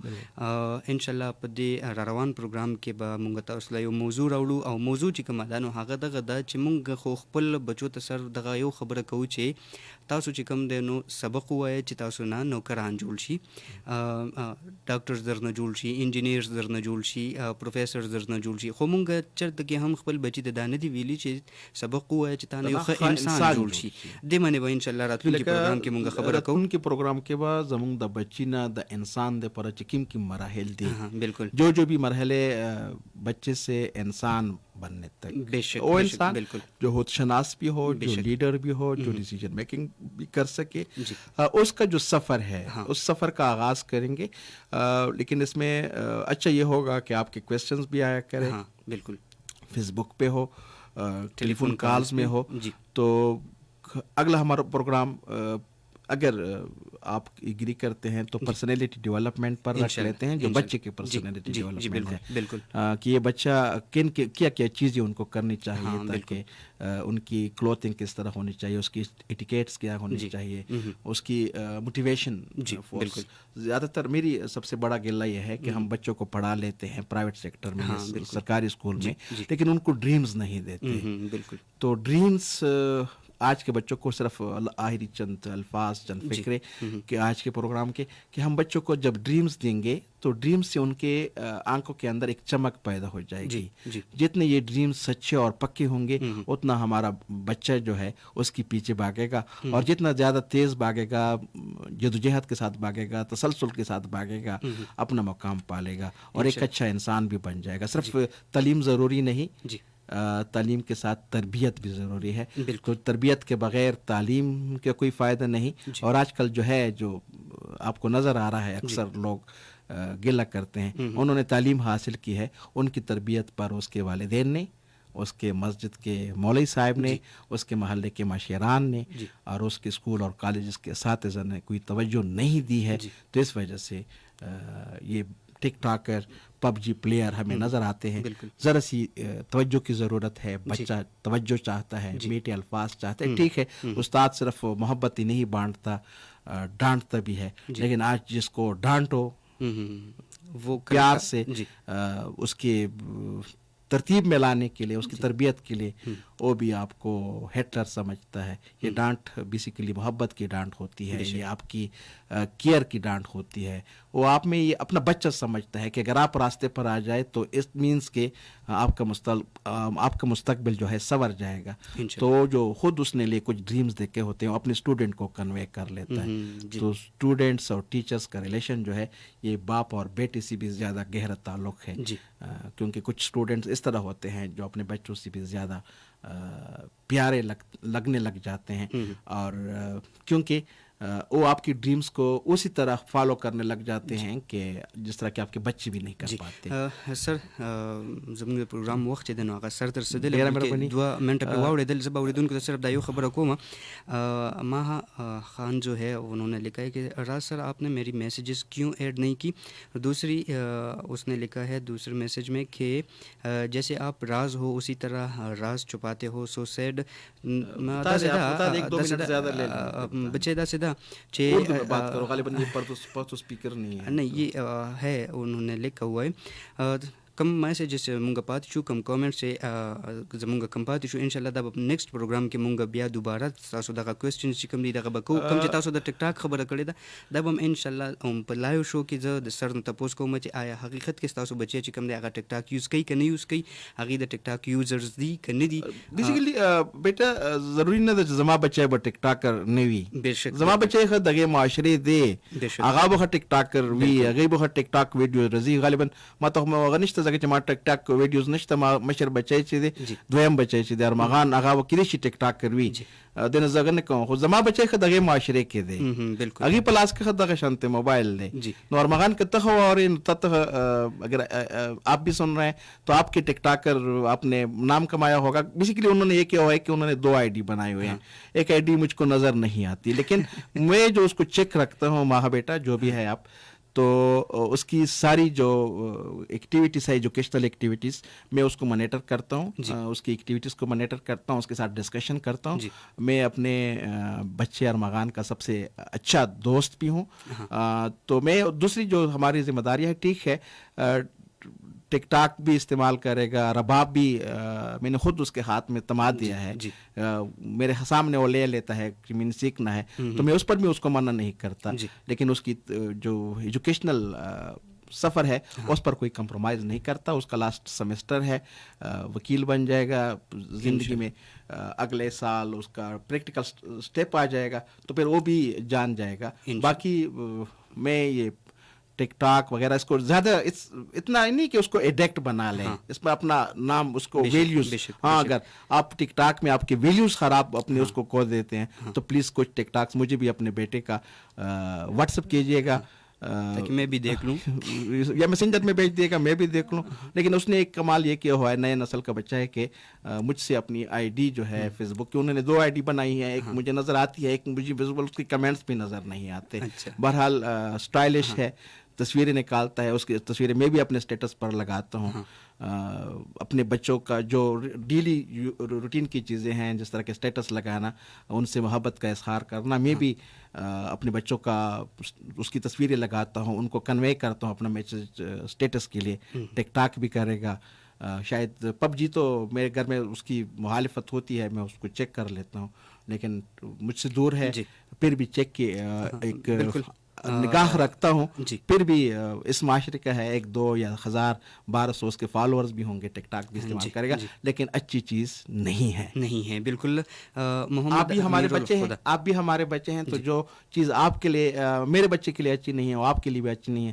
انشاءالله په دې را روان پروګرام کې به موږ تاسو له یو موضوع راوړو, او موضوع چې کومه ده نو هغه دغه ده چې موږ خو خپل بچو ته سر دغه یو خبره کوو چې تاسو چې کوم دی نو سبق ووایئ چې تاسو نه نوکران جوړ شي, ډاکټرز درنه جوړ شي, انجینیرز درنه جوړ شي, پروفیسرز درنه جوړ شي. خو موږ چېرته کې هم خپل بچي ته دا نه دي ویلي چې سبق ووایه چې تا نه یو ښه انسان جوړ شي. دې باندې به انشاءالله راتلونکي پروګرام کې موږ خبره کوو. راتلونکي پروګرام کې به زموږ د بچي نه د انسان دپاره چې کوم مراحل دي, بالکل جو بھی مرحلے بچے سے انسان بننے تک, وہ انسان جو خود شناس بھی ہو, جو لیڈر بھی ہو, جو ڈیسیجن میکنگ بھی کر سکے, اس کا جو سفر ہے اس سفر کا آغاز کریں گے. لیکن اس میں اچھا یہ ہوگا کہ آپ کے کویسچنز بھی آیا کریں. بالکل, فیس بک پہ ہو, ٹیلی فون کالز میں ہو. تو اگلا ہمارا پروگرام اگر آپ ایگری کرتے ہیں تو پرسنالٹی ڈیولپمنٹ پر رکھ لیتے ہیں, جو بچے کی پرسنالٹی ڈیولپمنٹ ہے. بالکل, کہ یہ بچہ کیا کیا چیزیں ان کو کرنی چاہیے, تاکہ ان کی کلوتھنگ کس طرح ہونی چاہیے, اس کی ایٹیکیٹس کیا ہونی چاہیے, اس کی موٹیویشن. زیادہ تر میری سب سے بڑا گلہ یہ ہے کہ ہم بچوں کو پڑھا لیتے ہیں پرائیویٹ سیکٹر میں, سرکاری اسکول میں, لیکن ان کو ڈریمز نہیں دیتے. بالکل, تو ڈریمز آج کے بچوں کو صرف آخری چند الفاظ, چند فکرے کہ آج کے پروگرام کے, کہ ہم بچوں کو جب ڈریمز دیں گے تو ڈریمز سے ان کے آنکھوں کے اندر ایک چمک پیدا ہو جائے گی. جتنے یہ ڈریمز سچے اور پکے ہوں گے اتنا ہمارا بچہ جو ہے اس کے پیچھے بھاگے گا, اور جتنا زیادہ تیز بھاگے گا, جدوجہد کے ساتھ بھاگے گا, تسلسل کے ساتھ بھاگے گا, اپنا مقام پالے گا اور ایک اچھا انسان بھی بن جائے گا. صرف تعلیم ضروری نہیں, تعلیم کے ساتھ تربیت بھی ضروری ہے. بالکل, تربیت کے بغیر تعلیم کا کوئی فائدہ نہیں. اور آج کل جو ہے جو آپ کو نظر آ رہا ہے اکثر لوگ گلہ کرتے ہیں، انہوں نے تعلیم حاصل کی ہے، ان کی تربیت پر اس کے والدین نے، اس کے مسجد کے مولوی صاحب نے، اس کے محلے کے مشیران نے اور اس کے اسکول اور کالجز کے اساتذہ نے کوئی توجہ نہیں دی ہے، تو اس وجہ سے یہ ٹک ٹاکر پب جی پلیئر ہمیں نظر آتے ہیں. ذرا سی توجہ کی ضرورت ہے، بچہ توجہ چاہتا ہے، میٹھے الفاظ چاہتا ہے. ٹھیک ہے، استاد صرف محبت ہی نہیں بانٹتا، ڈانٹتا بھی ہے، لیکن آج جس کو ڈانٹو وہ پیار سے اس کے ترتیب میں لانے کے لیے، اس کی تربیت کے لیے، وہ بھی آپ کو ہٹلر سمجھتا ہے. یہ ڈانٹ بیسیکلی محبت کی ڈانٹ ہوتی ہے، یہ آپ کی کیئر کی ڈانٹ ہوتی ہے. وہ آپ میں یہ اپنا بچہ سمجھتا ہے کہ اگر آپ راستے پر آ جائے تو اس مینس کہ آپ کا مستقبل جو ہے سنور جائے گا. تو جو خود اس نے لیے کچھ ڈریمز دیکھے ہوتے ہیں وہ اپنے اسٹوڈنٹ کو کنوے کر لیتا ہے. تو اسٹوڈنٹس اور ٹیچرس کا ریلیشن جو ہے یہ باپ اور بیٹے سے بھی زیادہ گہرا تعلق ہے، کیونکہ کچھ اسٹوڈنٹس اس طرح ہوتے ہیں جو اپنے بچوں سے بھی زیادہ پیارے لگنے لگ جاتے ہیں، اور کیونکہ وہ آپ کی ڈریمز کو اسی طرح فالو کرنے لگ جاتے ہیں کہ جس طرح کہ آپ کے بچے بھی نہیں کر پاتے. سر زموږ پروګرام وخت چې دی نو هغه سر تر رسېدلی، بلکې 2 منټه پرې واوړېدل. زه به اورېدونکو ته صرف دا یو خبره کوم. ماہا خان جو ہے انہوں نے لکھا ہے کہ راز سر آپ نے میری میسیجز کیوں ایڈ نہیں کی. دوسری اس نے لکھا ہے دوسرے میسیج میں کہ جیسے آپ راز ہو اسی طرح راز چھپاتے ہو. سو سیڈ بچے دا سیدھا نہیں یہ ہے انہوں نے لکھا ہوا ہے. کم میسیجز مونږ پاتې شو، کم کامنټ زمونږ کم پاتې شو. انشاءالله دا به نیکسټ پروګرام کې مونږ بیا دوباره تاسو دغه کوېسچنز چې کوم دي دغه به کوو. کوم چې تاسو د ټک ټاک خبره کړې ده دا به هم انشاءالله په لایو شو کې زه د سر نه تپوس کوم چې آیا حقیقت کې ستاسو بچی چې کوم دی هغه ټک ټاک یوز کوي که نه یوز کوي، هغوی د ټک ټاک یوزرز دي که نه دي. بیسیکلی بیٹا ضروری نه ده چې زما بچی به ټک ټاکر نه وي. بېشک زما بچی ښه دغې معاشرې دی، هغه به ښه ټک ټاکر وي، هغوی به ښه ټک ټاک ویډیو راځي. غالبا ما ته خو هغه نشته ځکه چې ما ټک ټاک ویډیوز نشته. ما مشر بچی چې دی دویم بچی چې دی ارمغان هغه به کیدای شي ټک ټاکر وي، دنه زه هغه نه کوم. خو زما بچی ښه دغې معاشرې کې دی، هغوی په لاس کې ښه دغه شانتې موبایل دی. نو ارمغان که ته ښه واورې نو ته اگر آپ بھی سن رہے ہیں تو آپ کے ٹک ٹاکر آپ نے نام کمایا ہوگا. بیسیکلی انہوں نے یہ کیا ہوا ہے کہ انہوں نے 2 آئی ڈی بنائے ہوئے ہیں. ایک آئی ڈی مجھ کو نظر نہیں آتی، لیکن میں جو اس کو چیک رکھتا ہوں ماں بیٹا جو بھی ہے آپ، تو اس کی ساری جو ایکٹیویٹیز ہے ایجوکیشنل ایکٹیویٹیز میں اس کو مانیٹر کرتا ہوں، اس کی ایکٹیویٹیز کو مانیٹر کرتا ہوں، اس کے ساتھ ڈسکشن کرتا ہوں. میں اپنے بچے ارمغان کا سب سے اچھا دوست بھی ہوں. تو میں دوسری جو ہماری ذمہ داریاں ہے، ٹھیک ہے ٹک ٹاک بھی استعمال کرے گا، رباب بھی میں نے خود اس کے ہاتھ میں تماد دیا ہے، میرے سامنے وہ لے لیتا ہے کہ میں نے سیکھنا ہے، تو میں اس پر بھی اس کو منع نہیں کرتا. لیکن اس کی جو ایجوکیشنل سفر ہے اس پر کوئی کمپرومائز نہیں کرتا. اس کا لاسٹ سیمسٹر ہے، وکیل بن جائے گا زندگی میں، اگلے سال اس کا پریکٹیکل سٹیپ آ جائے گا تو پھر وہ بھی جان جائے گا. باقی میں یہ ٹک ٹاک وغیرہ اس کو زیادہ اتنا نہیں کہ اس کو ایڈکٹ بنا لیں، اس میں اپنا نام اس کو ویلیوز، ہاں اگر آپ ٹک ٹاک میں آپ کے ویلیوز خراب اپنے اس کو کھو دیتے ہیں تو پلیز کچھ ٹک ٹاکس مجھے بھی اپنے بیٹے کا واٹس اپ کیجیے گا تاکہ میں بھی دیکھ لوں، یا میسنجر میں بھیج دیے گا میں بھی دیکھ لوں. لیکن اس نے ایک کمال یہ کیا ہوا ہے، نئے نسل کا بچہ ہے کہ مجھ سے اپنی آئی ڈی جو ہے فیس بک کی، انہوں نے 2 آئی ڈی بنائی ہے، ایک مجھے نظر آتی ہے، ایک مجھے ویزیبل اس کی کمنٹس بھی نظر نہیں آتے. بہرحال اسٹائلش ہے، تصویریں نکالتا ہے، اس کی تصویریں میں بھی اپنے اسٹیٹس پر لگاتا ہوں. اپنے بچوں کا جو ڈیلی روٹین کی چیزیں ہیں جس طرح کے اسٹیٹس لگانا، ان سے محبت کا اظہار کرنا، میں بھی اپنے بچوں کا اس کی تصویریں لگاتا ہوں، ان کو کنوے کرتا ہوں اپنا میسج اسٹیٹس کے لیے. ٹک ٹاک بھی کرے گا، شاید پب جی تو میرے گھر میں اس کی مخالفت ہوتی ہے، میں اس کو چیک کر لیتا ہوں، لیکن مجھ سے دور ہے، پھر بھی چیک کی ایک نگاہ رکھتا ہوں. پھر بھی اس معاشرے کا ہے 1 2 یا 1000 1200 اس کے فالوورز بھی ہوں گے، ٹک ٹاک بھی استعمال کرے گا، لیکن اچھی چیز نہیں ہے. بالکل محمد آپ بھی ہمارے بچے ہیں، آپ بھی ہمارے بچے ہیں، تو جو چیز آپ کے لیے میرے بچے کے لیے اچھی نہیں ہے وہ آپ کے لیے بھی اچھی نہیں ہے.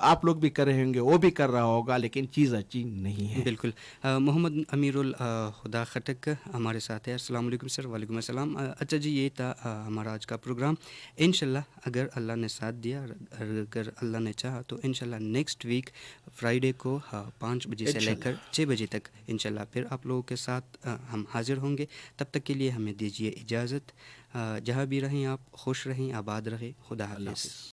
آپ لوگ بھی کر رہے ہوں گے، وہ بھی کر رہا ہوگا، لیکن چیز اچھی نہیں ہے. بالکل. محمد امیر الخدا خٹک ہمارے ساتھ ہے. السلام علیکم سر. وعلیکم السلام. اچھا جی، یہ تھا ہمارا آج کا پروگرام. انشاءاللہ اگر اللہ نے ساتھ دیا، اگر اللہ نے چاہا تو انشاءاللہ نیکسٹ ویک فرائیڈے کو 5 بجے سے لے کر 6 بجے تک انشاءاللہ پھر آپ لوگوں کے ساتھ ہم حاضر ہوں گے. تب تک کے لیے ہمیں دیجیے اجازت. جہاں بھی رہیں آپ خوش رہیں، آباد رہیں. خدا حافظ.